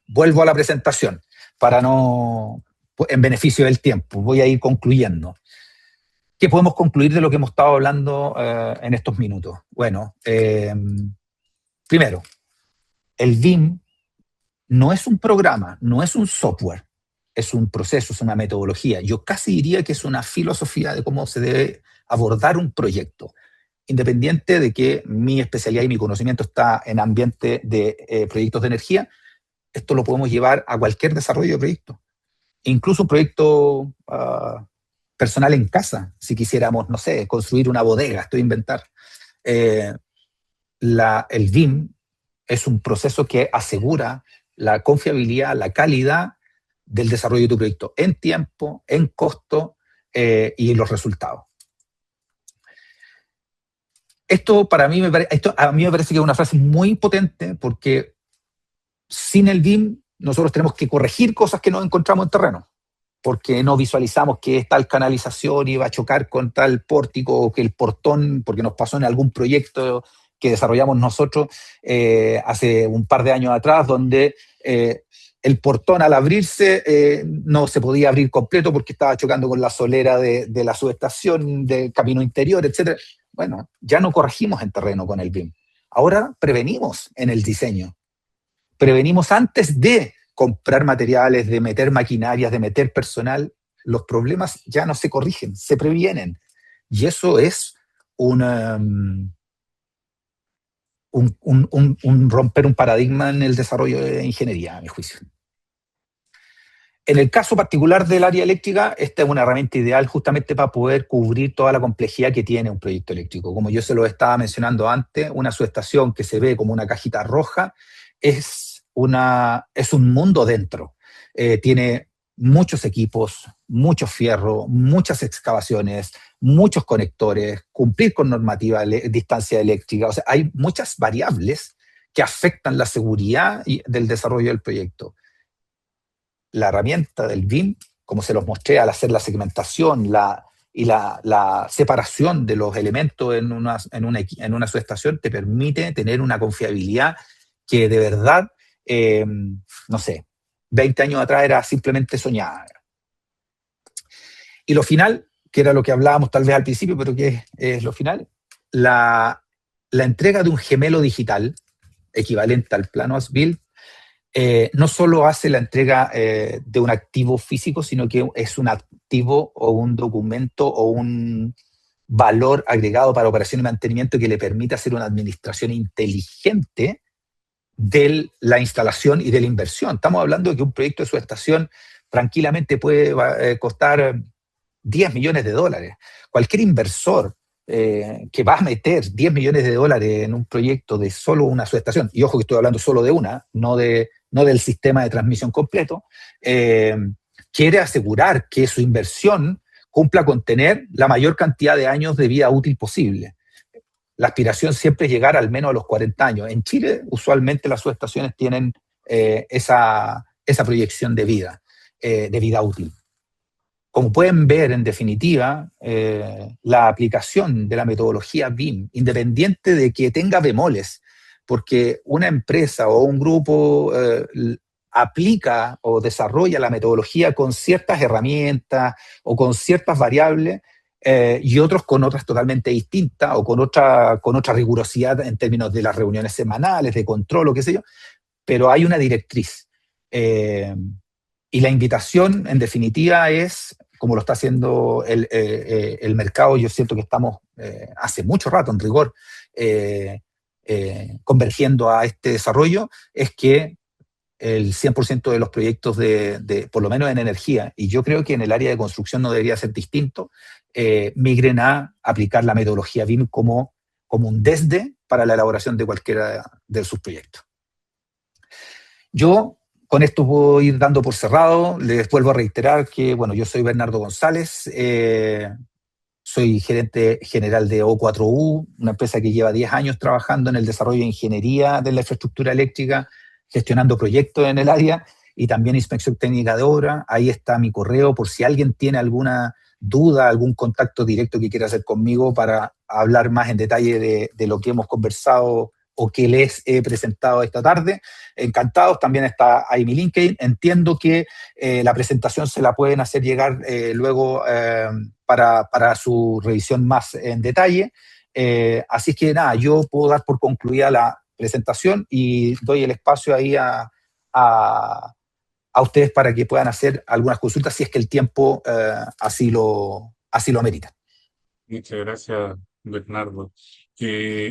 Vuelvo a la presentación para no, en beneficio del tiempo, voy a ir concluyendo. ¿Qué podemos concluir de lo que hemos estado hablando en estos minutos? Bueno, primero, el BIM no es un programa, no es un software, es un proceso, es una metodología. Yo casi diría que es una filosofía de cómo se debe abordar un proyecto, independiente de que mi especialidad y mi conocimiento está en ambiente de proyectos de energía. Esto lo podemos llevar a cualquier desarrollo de proyecto, incluso un proyecto personal en casa, si quisiéramos, no sé, construir una bodega, estoy a inventar. El BIM es un proceso que asegura la confiabilidad, la calidad del desarrollo de tu proyecto en tiempo, en costo y en los resultados. Esto a mí me parece que es una frase muy potente porque sin el BIM nosotros tenemos que corregir cosas que no encontramos en terreno, porque no visualizamos que tal canalización iba a chocar con tal pórtico o que el portón, porque nos pasó en algún proyecto que desarrollamos nosotros hace un par de años atrás, donde el portón al abrirse no se podía abrir completo porque estaba chocando con la solera de la subestación, del camino interior, etc. Bueno, ya no corregimos en terreno con el BIM. Ahora prevenimos en el diseño. Prevenimos antes de comprar materiales, de meter maquinarias, de meter personal. Los problemas ya no se corrigen, se previenen. Y eso es un romper un paradigma en el desarrollo de ingeniería, a mi juicio. En el caso particular del área eléctrica, esta es una herramienta ideal justamente para poder cubrir toda la complejidad que tiene un proyecto eléctrico. Como yo se lo estaba mencionando antes, una subestación que se ve como una cajita roja es un mundo dentro. Tiene muchos equipos, mucho fierro, muchas excavaciones, muchos conectores, cumplir con normativa de distancia eléctrica. O sea, hay muchas variables que afectan la seguridad del desarrollo del proyecto. La herramienta del BIM, como se los mostré al hacer la segmentación y la separación de los elementos en una subestación, te permite tener una confiabilidad que de verdad, no sé, 20 años atrás era simplemente soñada. Y lo final, que era lo que hablábamos tal vez al principio, pero que es lo final, la entrega de un gemelo digital equivalente al plano as-built, no solo hace la entrega de un activo físico, sino que es un activo o un documento o un valor agregado para operación y mantenimiento que le permite hacer una administración inteligente de la instalación y de la inversión. Estamos hablando de que un proyecto de subestación tranquilamente puede costar 10 millones de dólares. Cualquier inversor que va a meter 10 millones de dólares en un proyecto de solo una subestación, y ojo que estoy hablando solo de una, no del sistema de transmisión completo, eh, quiere asegurar que su inversión cumpla con tener la mayor cantidad de años de vida útil posible. La aspiración siempre es llegar al menos a los 40 años. En Chile, usualmente las subestaciones tienen esa proyección de vida útil. Como pueden ver, en definitiva, la aplicación de la metodología BIM, independiente de que tenga bemoles, porque una empresa o un grupo aplica o desarrolla la metodología con ciertas herramientas o con ciertas variables y otros con otras totalmente distintas o con otra rigurosidad en términos de las reuniones semanales, de control o qué sé yo, pero hay una directriz. Y la invitación, en definitiva, es, como lo está haciendo el mercado, yo siento que estamos hace mucho rato, en rigor, convergiendo a este desarrollo, es que el 100% de los proyectos por lo menos en energía, y yo creo que en el área de construcción no debería ser distinto, migren a aplicar la metodología BIM como un desde para la elaboración de cualquiera de sus proyectos. Yo con esto puedo ir dando por cerrado. Les vuelvo a reiterar que, bueno, yo soy Bernardo González, soy gerente general de O4U, una empresa que lleva 10 años trabajando en el desarrollo de ingeniería de la infraestructura eléctrica, gestionando proyectos en el área y también inspección técnica de obra. Ahí está mi correo por si alguien tiene alguna duda, algún contacto directo que quiera hacer conmigo para hablar más en detalle de lo que hemos conversado o que les he presentado esta tarde. Encantados, también está ahí mi LinkedIn. Entiendo que la presentación se la pueden hacer llegar luego para su revisión más en detalle. Así que nada, yo puedo dar por concluida la presentación y doy el espacio ahí a ustedes para que puedan hacer algunas consultas si es que el tiempo así lo amerita. Muchas gracias, Bernardo.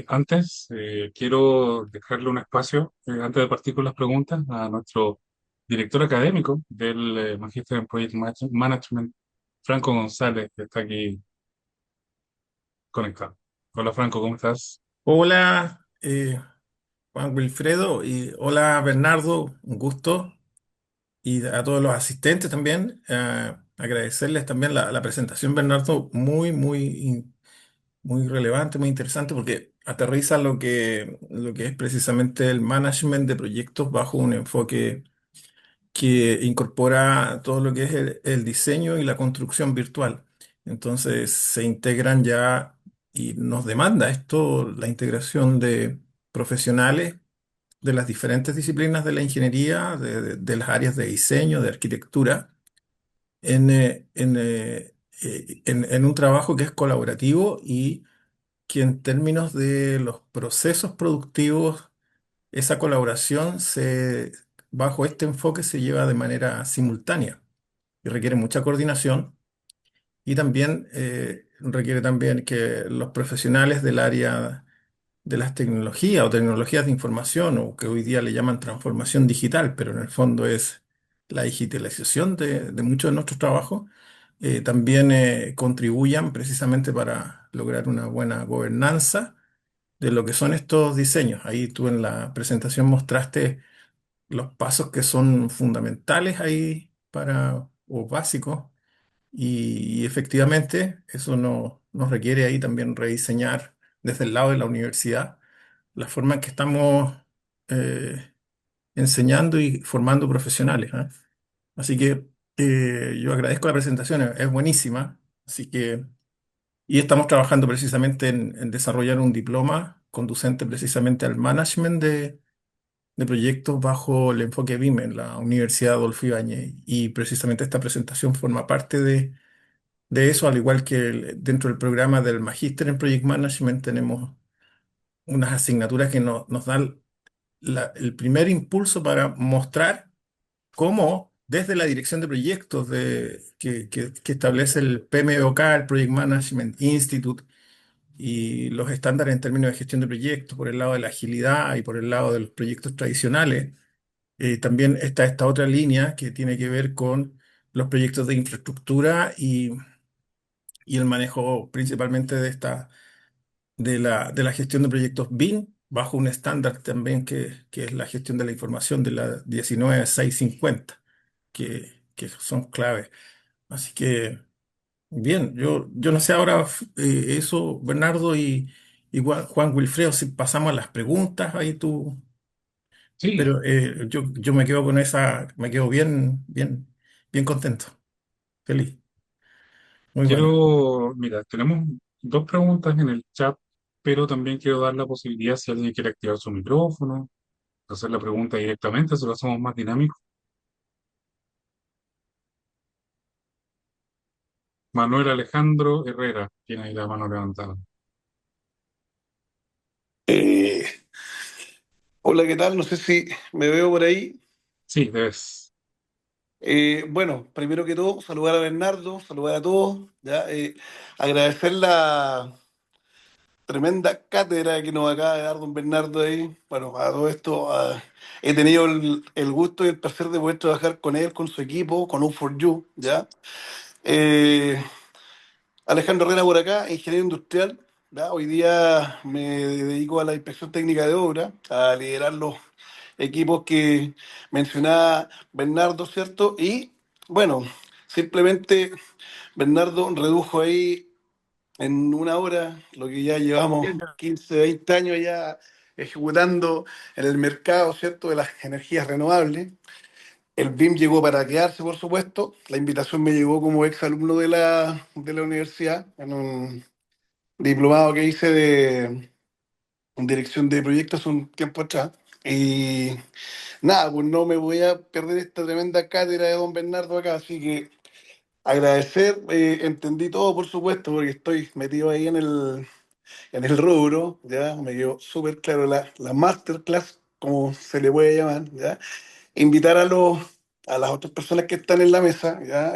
Antes, quiero dejarle un espacio, antes de partir con las preguntas, a nuestro director académico del Magíster en Project Management, Franco González, que está aquí conectado. Hola, Franco, ¿cómo estás? Hola, Juan Wilfredo, y hola Bernardo, un gusto. Y a todos los asistentes también, agradecerles también la presentación, Bernardo, muy relevante, muy interesante, porque aterriza lo que es precisamente el management de proyectos bajo un enfoque que incorpora todo lo que es el diseño y la construcción virtual. Entonces se integran ya y nos demanda esto la integración de profesionales de las diferentes disciplinas de la ingeniería, de las áreas de diseño, de arquitectura, en un trabajo que es colaborativo y que en términos de los procesos productivos, esa colaboración bajo este enfoque se lleva de manera simultánea y requiere mucha coordinación y también requiere también que los profesionales del área de las tecnologías o tecnologías de información, o que hoy día le llaman transformación digital, pero en el fondo es la digitalización de muchos de nuestros trabajos, también contribuyan precisamente para lograr una buena gobernanza de lo que son estos diseños. Ahí tú en la presentación mostraste los pasos que son fundamentales ahí o básicos, y efectivamente eso nos requiere ahí también rediseñar desde el lado de la universidad la forma en que estamos eh, enseñando y formando profesionales, ¿eh? Así que yo agradezco la presentación, es buenísima. Así que, y estamos trabajando precisamente en desarrollar un diploma conducente precisamente al management de proyectos bajo el enfoque BIM en la Universidad Adolfo Ibáñez. Y precisamente esta presentación forma parte de eso, al igual que dentro del programa del Magíster en Project Management tenemos unas asignaturas que nos dan el primer impulso para mostrar cómo desde la dirección de proyectos que establece el PMBOK, el Project Management Institute, y los estándares en términos de gestión de proyectos, por el lado de la agilidad y por el lado de los proyectos tradicionales. También está esta otra línea que tiene que ver con los proyectos de infraestructura y el manejo principalmente de la gestión de proyectos BIM, bajo un estándar también que es la gestión de la información de la 19650, que son claves. Así que, bien, yo no sé ahora eso, Bernardo y Juan Wilfredo, si pasamos a las preguntas, ahí tú, Sí, pero yo me quedo con esa, me quedo bien, bien, bien contento, feliz, muy buena. mira, tenemos dos preguntas en el chat, pero también quiero dar la posibilidad si alguien quiere activar su micrófono, hacer la pregunta directamente, se lo hacemos más dinámico. Manuel Alejandro Herrera tiene ahí la mano levantada. Eh, Hola, ¿qué tal? No sé si me veo por ahí. Sí, debes. Bueno, primero que todo, saludar a Bernardo, saludar a todos, ¿ya? Agradecer la tremenda cátedra que nos acaba de dar don Bernardo ahí. Bueno, a todo esto he tenido el gusto y el placer de poder trabajar con él, con su equipo, con U4U, ¿ya? Eh, Alejandro Herrera por acá, ingeniero industrial. ¿Ya? Hoy día me dedico a la inspección técnica de obra, a liderar los equipos que mencionaba Bernardo, ¿cierto? Y bueno, simplemente Bernardo redujo ahí en una hora lo que ya llevamos 15 20 años ya ejecutando en el mercado, ¿cierto? De las energías renovables. El BIM llegó para quedarse, por supuesto. La invitación me llegó como ex alumno de la universidad en un diplomado que hice de dirección de proyectos hace un tiempo atrás. Y nada, pues no me voy a perder esta tremenda cátedra de don Bernardo acá, así que agradecer, entendí todo, por supuesto, porque estoy metido ahí en el rubro, ya me quedó súper claro la masterclass, como se le puede llamar, ya invitar a las otras personas que están en la mesa, ¿ya?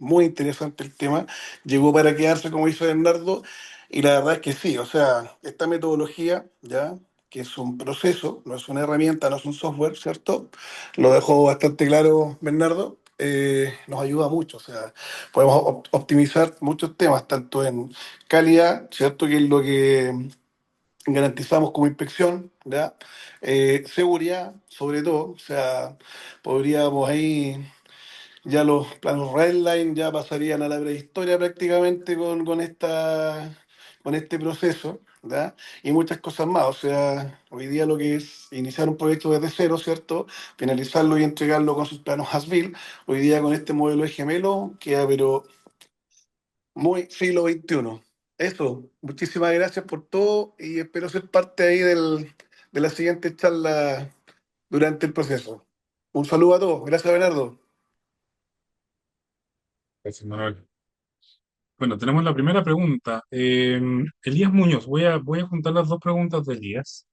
Muy interesante el tema. Llegó para quedarse, como dice Bernardo, y la verdad es que sí, o sea, esta metodología, ¿ya? Que es un proceso, no es una herramienta, no es un software, ¿cierto? Lo dejó bastante claro Bernardo. Nos ayuda mucho, o sea, podemos optimizar muchos temas, tanto en calidad, ¿cierto? Que es lo que garantizamos como inspección, ¿ya? Seguridad, sobre todo, o sea, podríamos ahí, ya los planos Redline ya pasarían a la prehistoria prácticamente con este proceso, ¿ya? Y muchas cosas más, o sea, hoy día lo que es iniciar un proyecto desde cero, ¿cierto? Finalizarlo y entregarlo con sus planos as-built, hoy día con este modelo de gemelo queda, pero muy siglo XXI. Eso, muchísimas gracias por todo y espero ser parte ahí de la siguiente charla durante el proceso. Un saludo a todos. Gracias, Bernardo. Gracias, Manuel. Bueno, tenemos la primera pregunta. Elías Muñoz, voy a juntar las dos preguntas de Elías.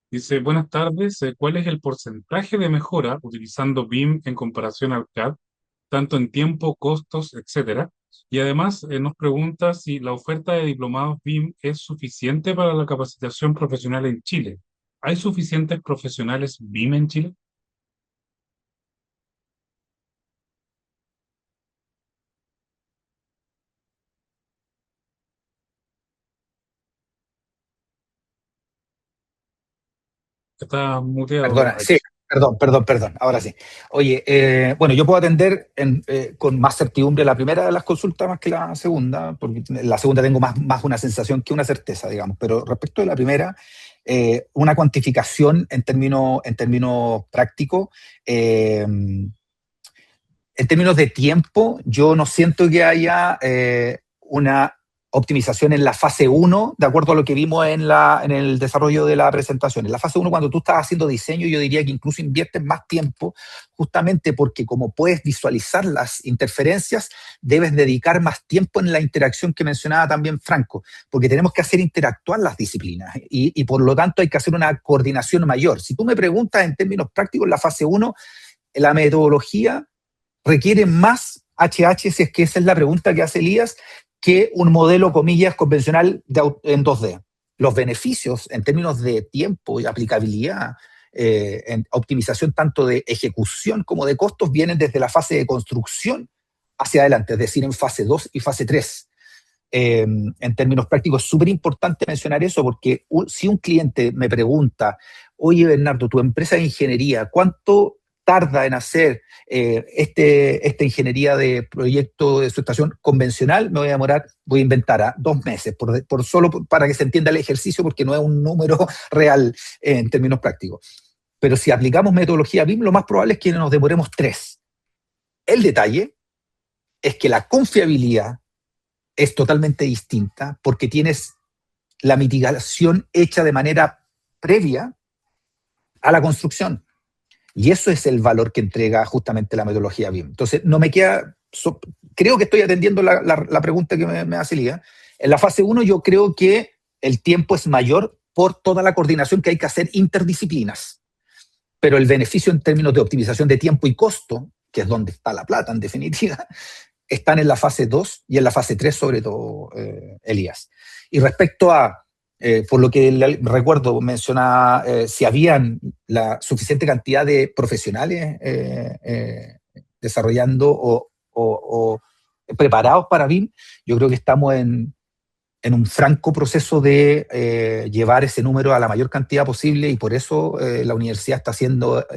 Dice, buenas tardes, ¿cuál es el porcentaje de mejora utilizando BIM en comparación al CAD, tanto en tiempo, costos, etcétera? Y además nos pregunta si la oferta de diplomados BIM es suficiente para la capacitación profesional en Chile. ¿Hay suficientes profesionales BIM en Chile? Está muteado, Perdona, sí, Alex. perdón, ahora sí. Oye, bueno, yo puedo atender con más certidumbre la primera de las consultas más que la segunda, porque la segunda tengo más una sensación que una certeza, digamos, pero respecto de la primera, una cuantificación en términos prácticos, en términos de tiempo, yo no siento que haya una optimización en la fase uno, de acuerdo a lo que vimos en el desarrollo de la presentación. En la fase uno, cuando tú estás haciendo diseño, yo diría que incluso inviertes más tiempo, justamente porque como puedes visualizar las interferencias, debes dedicar más tiempo en la interacción que mencionaba también Franco, porque tenemos que hacer interactuar las disciplinas y por lo tanto hay que hacer una coordinación mayor. Si tú me preguntas en términos prácticos, la fase uno, la metodología requiere más HH, si es que esa es la pregunta que hace Elías, que un modelo, comillas, convencional en 2D. Los beneficios en términos de tiempo y aplicabilidad, en optimización tanto de ejecución como de costos, vienen desde la fase de construcción hacia adelante, es decir, en fase 2 y fase 3. En términos prácticos, es súper importante mencionar eso porque si un cliente me pregunta, oye Bernardo, tu empresa de ingeniería, ¿cuánto tarda en hacer esta ingeniería de proyecto de su estación convencional? Me voy a demorar, voy a inventar a 2 meses, solo para que se entienda el ejercicio, porque no es un número real en términos prácticos. Pero si aplicamos metodología BIM, lo más probable es que nos demoremos 3. El detalle es que la confiabilidad es totalmente distinta porque tienes la mitigación hecha de manera previa a la construcción. Y eso es el valor que entrega justamente la metodología BIM. Entonces, no me queda, creo que estoy atendiendo la pregunta que me hace Lía. En la fase 1 yo creo que el tiempo es mayor por toda la coordinación que hay que hacer interdisciplinas. Pero el beneficio en términos de optimización de tiempo y costo, que es donde está la plata en definitiva, están en la fase 2 y en la fase 3 sobre todo, Elías. Y respecto a, por lo que recuerdo, mencionaba si habían la suficiente cantidad de profesionales desarrollando o preparados para BIM, yo creo que estamos en un franco proceso de llevar ese número a la mayor cantidad posible, y por eso la universidad está haciendo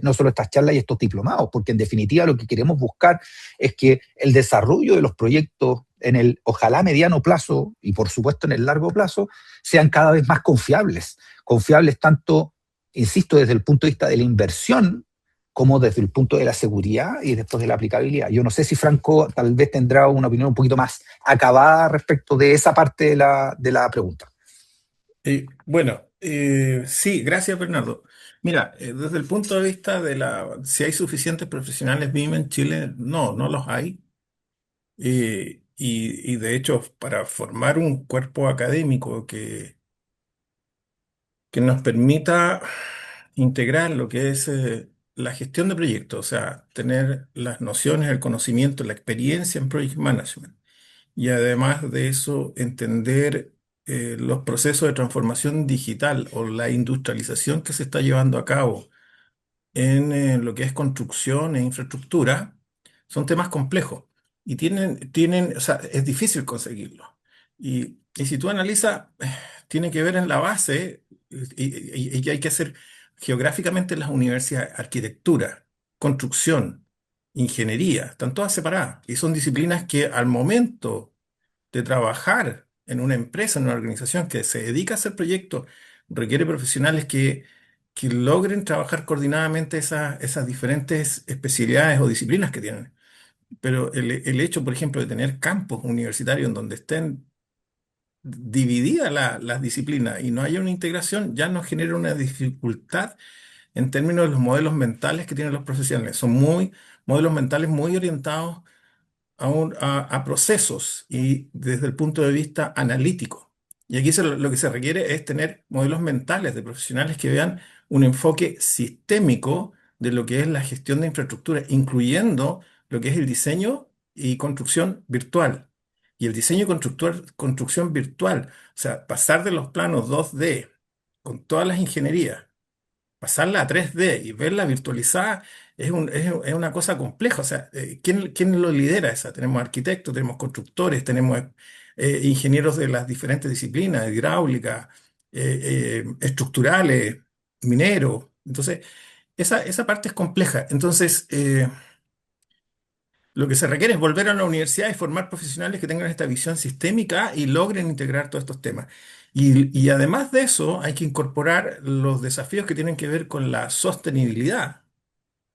no solo estas charlas y estos diplomados, porque en definitiva lo que queremos buscar es que el desarrollo de los proyectos en el ojalá mediano plazo y por supuesto en el largo plazo sean cada vez más confiables. Confiables tanto, insisto, desde el punto de vista de la inversión como desde el punto de la seguridad y después de la aplicabilidad. Yo no sé si Franco tal vez tendrá una opinión un poquito más acabada respecto de esa parte de la pregunta. Bueno, sí, gracias Bernardo. Mira, desde el punto de vista de si hay suficientes profesionales BIM en Chile, no, no los hay. Y de hecho, para formar un cuerpo académico que nos permita integrar lo que es la gestión de proyectos, o sea, tener las nociones, el conocimiento, la experiencia en Project Management, y además de eso, entender los procesos de transformación digital o la industrialización que se está llevando a cabo en lo que es construcción e infraestructura, son temas complejos y o sea, es difícil conseguirlo. Y si tú analizas, tiene que ver en la base y hay que hacer geográficamente en las universidades, arquitectura, construcción, ingeniería, están todas separadas y son disciplinas que al momento de trabajar en una empresa, en una organización que se dedica a hacer proyectos, requiere profesionales que logren trabajar coordinadamente esas diferentes especialidades o disciplinas que tienen. Pero el hecho, por ejemplo, de tener campos universitarios en donde estén divididas las disciplinas y no haya una integración, ya nos genera una dificultad en términos de los modelos mentales que tienen los profesionales. Son modelos mentales muy orientados a procesos y desde el punto de vista analítico. Y aquí lo que se requiere es tener modelos mentales de profesionales que vean un enfoque sistémico de lo que es la gestión de infraestructura, incluyendo lo que es el diseño y construcción virtual. Y el diseño y construcción virtual, o sea, pasar de los planos 2D con todas las ingenierías, pasarla a 3D y verla virtualizada es una cosa compleja. O sea, ¿quién lo lidera esa? Tenemos arquitectos, tenemos constructores, tenemos ingenieros de las diferentes disciplinas, hidráulica, estructurales, mineros. Entonces, esa parte es compleja. Entonces, lo que se requiere es volver a la universidad y formar profesionales que tengan esta visión sistémica y logren integrar todos estos temas. Y además de eso, hay que incorporar los desafíos que tienen que ver con la sostenibilidad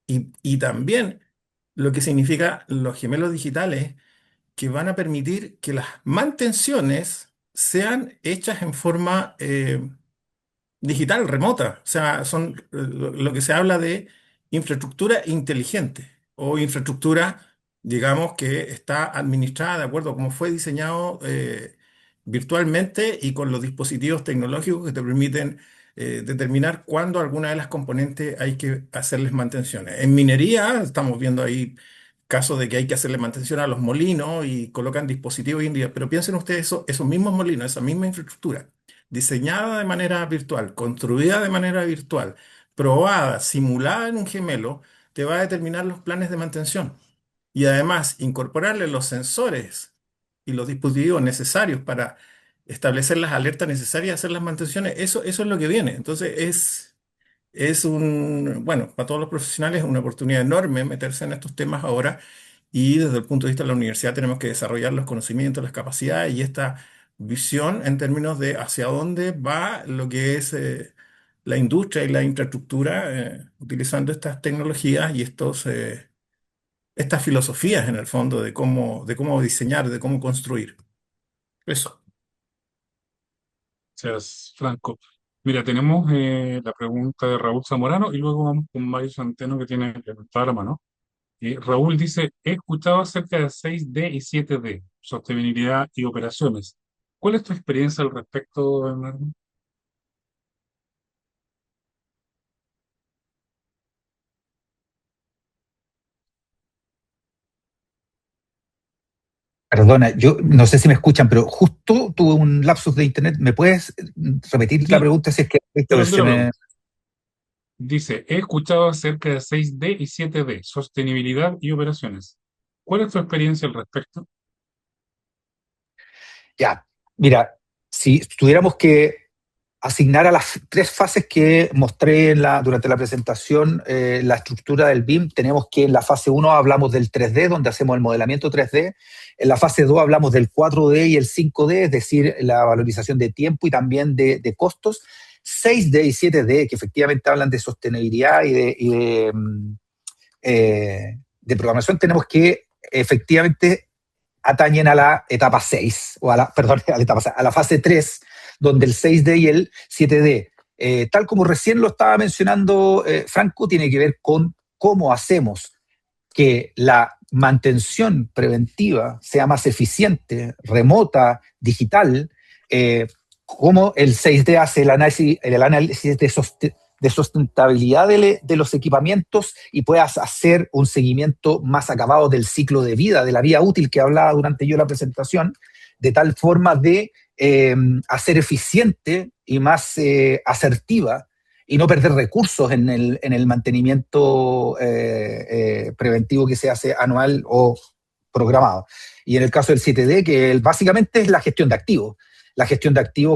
y también lo que significa los gemelos digitales que van a permitir que las mantenciones sean hechas en forma digital, remota. O sea, son lo que se habla de infraestructura inteligente o infraestructura, digamos, que está administrada de acuerdo a cómo fue diseñado virtualmente y con los dispositivos tecnológicos que te permiten determinar cuándo alguna de las componentes hay que hacerles mantenciones. En minería estamos viendo ahí caso de que hay que hacerle mantención a los molinos y colocan dispositivos hoy en día. Pero piensen ustedes esos mismos molinos, esa misma infraestructura, diseñada de manera virtual, construida de manera virtual, probada, simulada en un gemelo, te va a determinar los planes de mantención. Y además, incorporarle los sensores y los dispositivos necesarios para establecer las alertas necesarias, hacer las mantenciones, eso es lo que viene. Entonces, bueno, para todos los profesionales es una oportunidad enorme meterse en estos temas ahora y desde el punto de vista de la universidad tenemos que desarrollar los conocimientos, las capacidades y esta visión en términos de hacia dónde va lo que es la industria y la infraestructura utilizando estas tecnologías y estas filosofías en el fondo de cómo diseñar, de cómo construir. Eso. Gracias, Franco. Mira, tenemos la pregunta de Raúl Zamorano y luego vamos con Mario Centeno que tiene levantada la mano. Raúl dice, he escuchado acerca de 6D y 7D, sostenibilidad y operaciones. ¿Cuál es tu experiencia al respecto, Bernardo? Perdona, yo no sé si me escuchan, pero justo tuve un lapsus de internet. ¿Me puedes repetir la Sí, pregunta si es que te se repito la me... pregunta. Dice, he escuchado acerca de 6D y 7D, sostenibilidad y operaciones. ¿Cuál es tu experiencia al respecto? Ya, mira, si tuviéramos que asignar a las tres fases que mostré durante la presentación la estructura del BIM, tenemos que en la fase 1 hablamos del 3D, donde hacemos el modelamiento 3D. En la fase 2 hablamos del 4D y el 5D, es decir, la valorización de tiempo y también de costos. 6D y 7D, que efectivamente hablan de sostenibilidad de programación, tenemos que efectivamente atañen a la etapa 6, o perdón, a la fase 3, donde el 6D y el 7D, tal como recién lo estaba mencionando Franco, tiene que ver con cómo hacemos que la mantención preventiva sea más eficiente, remota, digital, cómo el 6D hace el análisis de sustentabilidad de los equipamientos y puedas hacer un seguimiento más acabado del ciclo de vida, de la vida útil que hablaba durante yo la presentación, de tal forma de hacer eficiente y más asertiva y no perder recursos en el mantenimiento preventivo que se hace anual o programado. Y en el caso del 7D, que básicamente es la gestión de activos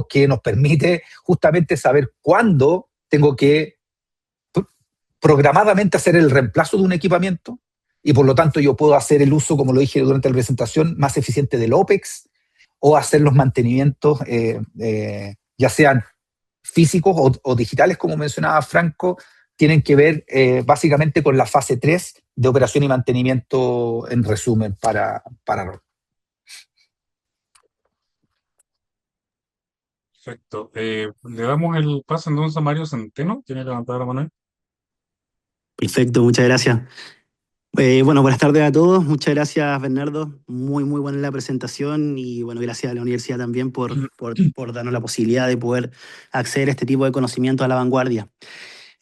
que nos permite justamente saber cuándo tengo que programadamente hacer el reemplazo de un equipamiento y por lo tanto yo puedo hacer el uso, como lo dije durante la presentación, más eficiente del OPEX o hacer los mantenimientos, ya sean físicos o digitales, como mencionaba Franco, tienen que ver básicamente con la fase 3 de operación y mantenimiento en resumen para Perfecto. Le damos el paso entonces a Mario Centeno. ¿Tiene levantada la mano ahí? Perfecto, muchas gracias. Bueno, buenas tardes a todos. Muchas gracias, Bernardo. Muy, muy buena la presentación y bueno, gracias a la universidad también por darnos la posibilidad de poder acceder a este tipo de conocimiento a la vanguardia.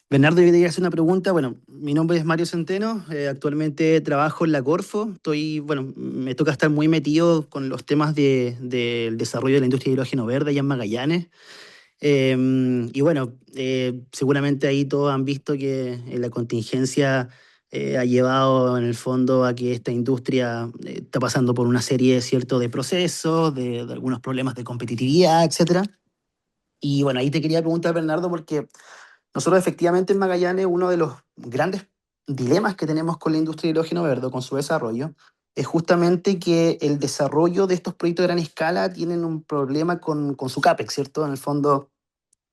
Bernardo, yo te quería hacer una pregunta. Bueno, mi nombre es Mario Centeno. Actualmente trabajo en la Corfo. Bueno, me toca estar muy metido con los temas del desarrollo de la industria de hidrógeno verde allá en Magallanes. Y bueno, seguramente ahí todos han visto que la contingencia ha llevado en el fondo a que esta industria está pasando por una serie, ¿cierto?, de procesos, de algunos problemas de competitividad, etcétera. Y bueno, ahí te quería preguntar, Bernardo, porque nosotros efectivamente en Magallanes uno de los grandes dilemas que tenemos con la industria de hidrógeno verde, con su desarrollo, es justamente que el desarrollo de estos proyectos de gran escala tienen un problema con su CAPEX, ¿cierto? En el fondo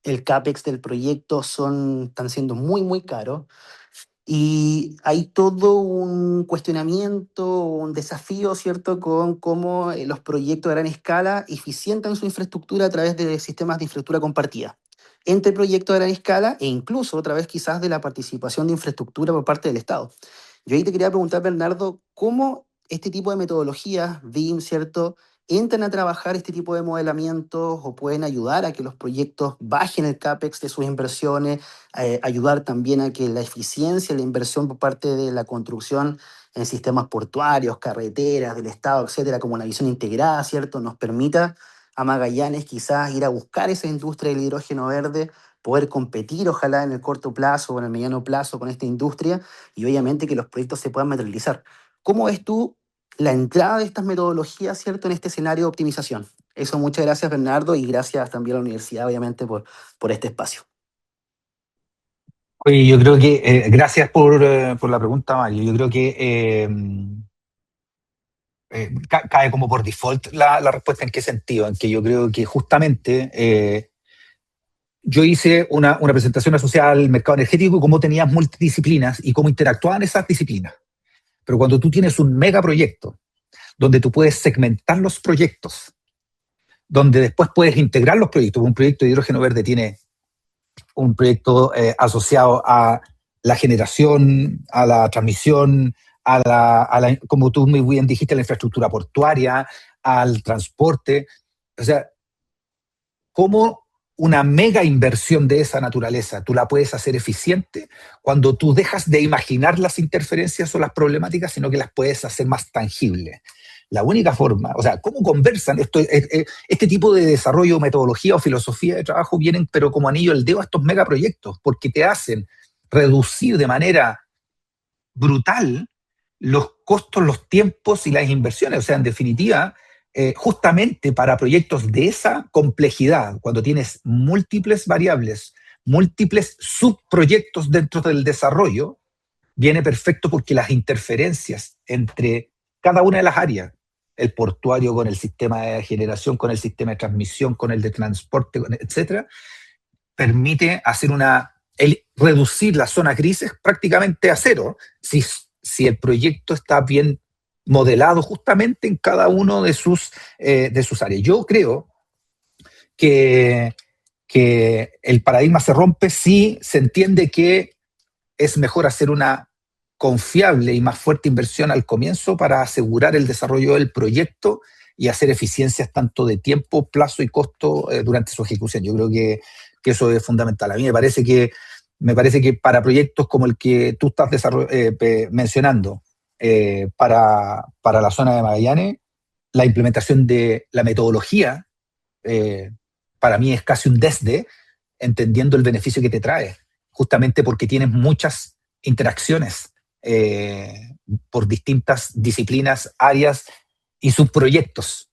el CAPEX del proyecto están siendo muy, muy caros. Y hay todo un cuestionamiento, un desafío, ¿cierto?, con cómo los proyectos de gran escala eficientan su infraestructura a través de sistemas de infraestructura compartida entre proyectos de gran escala e incluso a través quizás de la participación de infraestructura por parte del Estado. Yo ahí te quería preguntar, Bernardo, ¿cómo este tipo de metodologías, BIM, ¿cierto?, entran a trabajar este tipo de modelamientos o pueden ayudar a que los proyectos bajen el CAPEX de sus inversiones, ayudar también a que la eficiencia y la inversión por parte de la construcción en sistemas portuarios, carreteras, del Estado, etcétera, como una visión integrada, ¿cierto? Nos permita a Magallanes quizás ir a buscar esa industria del hidrógeno verde, poder competir ojalá en el corto plazo o en el mediano plazo con esta industria y obviamente que los proyectos se puedan materializar. ¿Cómo ves tú la entrada de estas metodologías, ¿cierto?, en este escenario de optimización? Eso, muchas gracias, Bernardo, y gracias también a la universidad, obviamente, por este espacio. Oye, yo creo que, gracias por la pregunta, Mario. Yo creo que cae como por default la respuesta. ¿En qué sentido? En que yo creo que justamente yo hice una presentación asociada al mercado energético y cómo tenías multidisciplinas y cómo interactuaban esas disciplinas. Pero cuando tú tienes un megaproyecto, donde tú puedes segmentar los proyectos, donde después puedes integrar los proyectos, un proyecto de hidrógeno verde tiene un proyecto asociado a la generación, a la transmisión, como tú muy bien dijiste, a la infraestructura portuaria, al transporte. O sea, ¿cómo una mega inversión de esa naturaleza tú la puedes hacer eficiente cuando tú dejas de imaginar las interferencias o las problemáticas, sino que las puedes hacer más tangibles? La única forma, o sea, ¿cómo conversan? Este tipo de desarrollo, metodología o filosofía de trabajo vienen, pero como anillo al dedo, a estos megaproyectos, porque te hacen reducir de manera brutal los costos, los tiempos y las inversiones. O sea, en definitiva, justamente para proyectos de esa complejidad, cuando tienes múltiples variables, múltiples subproyectos dentro del desarrollo, viene perfecto porque las interferencias entre cada una de las áreas, el portuario con el sistema de generación, con el sistema de transmisión, con el de transporte, etcétera, permite hacer reducir las zonas grises prácticamente a cero si el proyecto está bien modelado justamente en cada uno de sus áreas. Yo creo que el paradigma se rompe si se entiende que es mejor hacer una confiable y más fuerte inversión al comienzo para asegurar el desarrollo del proyecto y hacer eficiencias tanto de tiempo, plazo y costo durante su ejecución. Yo creo que eso es fundamental. A mí me parece que para proyectos como el que tú estás mencionando para la zona de Magallanes, la implementación de la metodología para mí es casi un desde, entendiendo el beneficio que te trae, justamente porque tienes muchas interacciones por distintas disciplinas, áreas y subproyectos.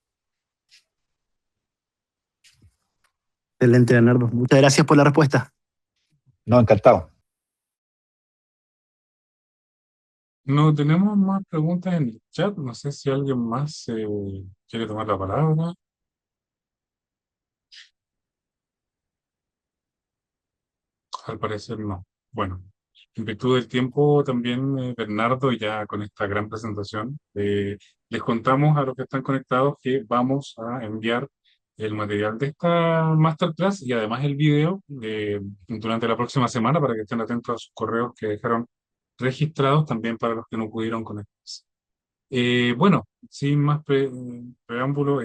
Excelente, Bernardo. Muchas gracias por la respuesta. No, encantado. No tenemos más preguntas en el chat. No sé si alguien más quiere tomar la palabra. Al parecer no. Bueno, en virtud del tiempo también, Bernardo, ya con esta gran presentación, les contamos a los que están conectados que vamos a enviar el material de esta masterclass y además el video durante la próxima semana para que estén atentos a sus correos que dejaron registrados también para los que no pudieron conectarse. Bueno, sin más preámbulo,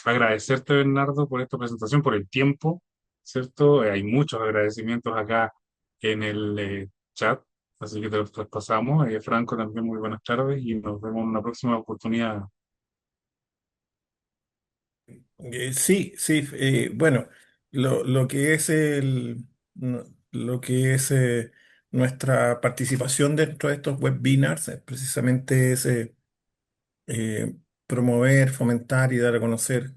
agradecerte, Bernardo, por esta presentación, por el tiempo, ¿cierto? Hay muchos agradecimientos acá en el chat, así que te los traspasamos. Franco, también muy buenas tardes y nos vemos en una próxima oportunidad. Sí, sí, bueno, lo que es lo que es nuestra participación dentro de estos webinars precisamente es eh, promover, fomentar y dar a conocer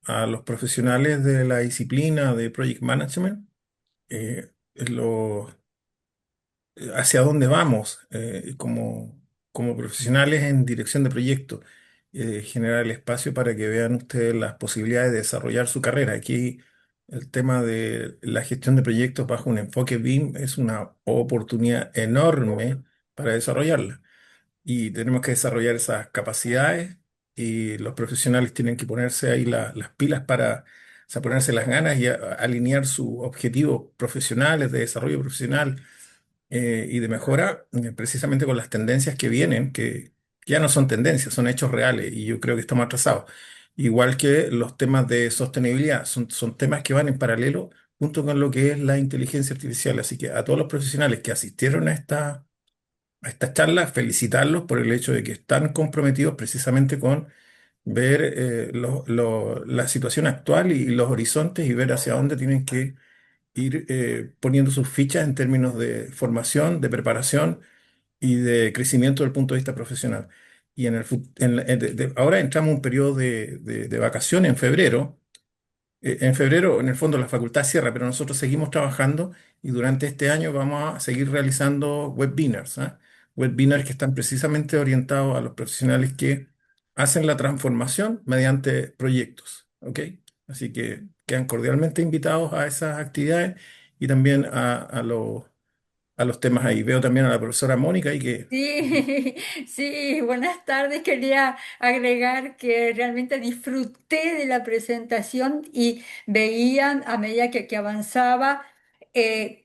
a los profesionales de la disciplina de Project Management es hacia dónde vamos como profesionales en dirección de proyectos, generar el espacio para que vean ustedes las posibilidades de desarrollar su carrera. Aquí el tema de la gestión de proyectos bajo un enfoque BIM es una oportunidad enorme para desarrollarla y tenemos que desarrollar esas capacidades y los profesionales tienen que ponerse ahí las pilas para, o sea, ponerse las ganas y alinear sus objetivos profesionales de desarrollo profesional y de mejora precisamente con las tendencias que vienen, que ya no son tendencias, son hechos reales y yo creo que estamos atrasados. Igual que los temas de sostenibilidad, son temas que van en paralelo junto con lo que es la inteligencia artificial. Así que a todos los profesionales que asistieron a esta a estas charlas, felicitarlos por el hecho de que están comprometidos precisamente con ver la situación actual y los horizontes y ver hacia dónde tienen que ir poniendo sus fichas en términos de formación, de preparación y de crecimiento del punto de vista profesional. Y ahora entramos en un periodo de vacaciones en febrero. En febrero, en el fondo, la facultad cierra, pero nosotros seguimos trabajando y durante este año vamos a seguir realizando webinars, ¿ah? Webinars que están precisamente orientados a los profesionales que hacen la transformación mediante proyectos, ¿ok? Así que quedan cordialmente invitados a esas actividades y también a los temas ahí. Veo también a la profesora Mónica y que Sí, sí, buenas tardes. Quería agregar que realmente disfruté de la presentación y veían a medida que avanzaba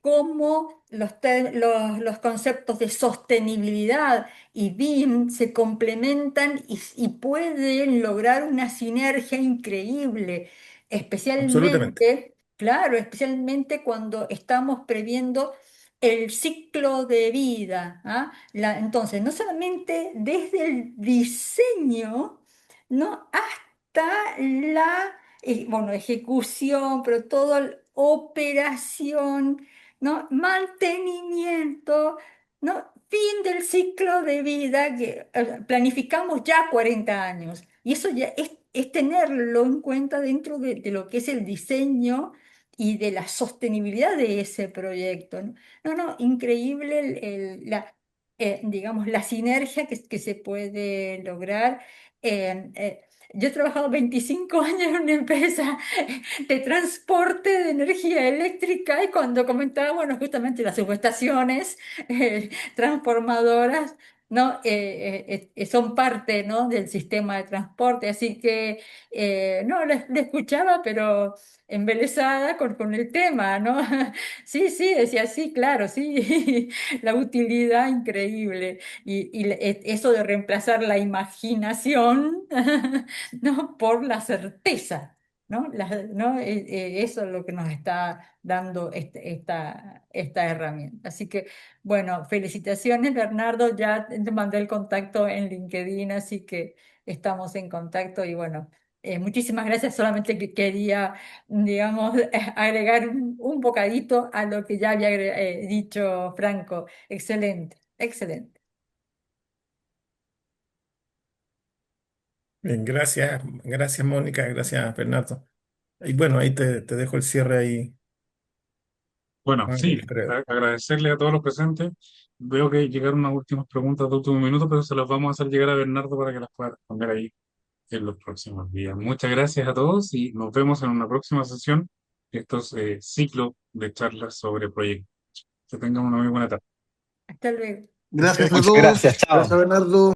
cómo los conceptos de sostenibilidad y BIM se complementan y pueden lograr una sinergia increíble, absolutamente. especialmente, claro, especialmente cuando estamos previendo el ciclo de vida. ¿Ah? Entonces, no solamente desde el diseño, ¿no? Hasta la bueno, ejecución, pero todo operación, ¿no? Mantenimiento, ¿no? Fin del ciclo de vida que planificamos ya 40 años. Y eso ya es tenerlo en cuenta dentro de lo que es el diseño y de la sostenibilidad de ese proyecto. ¿No? No, no, increíble digamos, la sinergia que se puede lograr. Eh, eh, yo he trabajado 25 años en una empresa de transporte de energía eléctrica y cuando comentaba, bueno, justamente las subestaciones transformadoras, ¿no? Son parte, ¿no? del sistema de transporte, así que, no, le escuchaba, pero embelesada con el tema, ¿no? Sí, sí, decía, sí, claro, sí, la utilidad increíble. Eso de reemplazar la imaginación, ¿no? por la certeza, ¿no? ¿No? Eso es lo que nos está dando esta herramienta. Así que, bueno, felicitaciones, Bernardo. Ya te mandé el contacto en LinkedIn, así que estamos en contacto y bueno. Muchísimas gracias, solamente que quería, digamos, agregar un bocadito a lo que ya había dicho Franco. Excelente, excelente. Bien, gracias, gracias Mónica, gracias Bernardo. Y bueno, ahí te dejo el cierre ahí. Bueno, sí, Creo. agradecerle a todos los presentes. Veo que llegaron unas últimas preguntas de último minuto, pero se las vamos a hacer llegar a Bernardo para que las pueda responder ahí en los próximos días. Muchas gracias a todos y nos vemos en una próxima sesión de estos ciclos de charlas sobre proyectos. Que tengan una muy buena tarde. Hasta luego. Gracias a Muchas todos. gracias, Gracias, chao. Bernardo.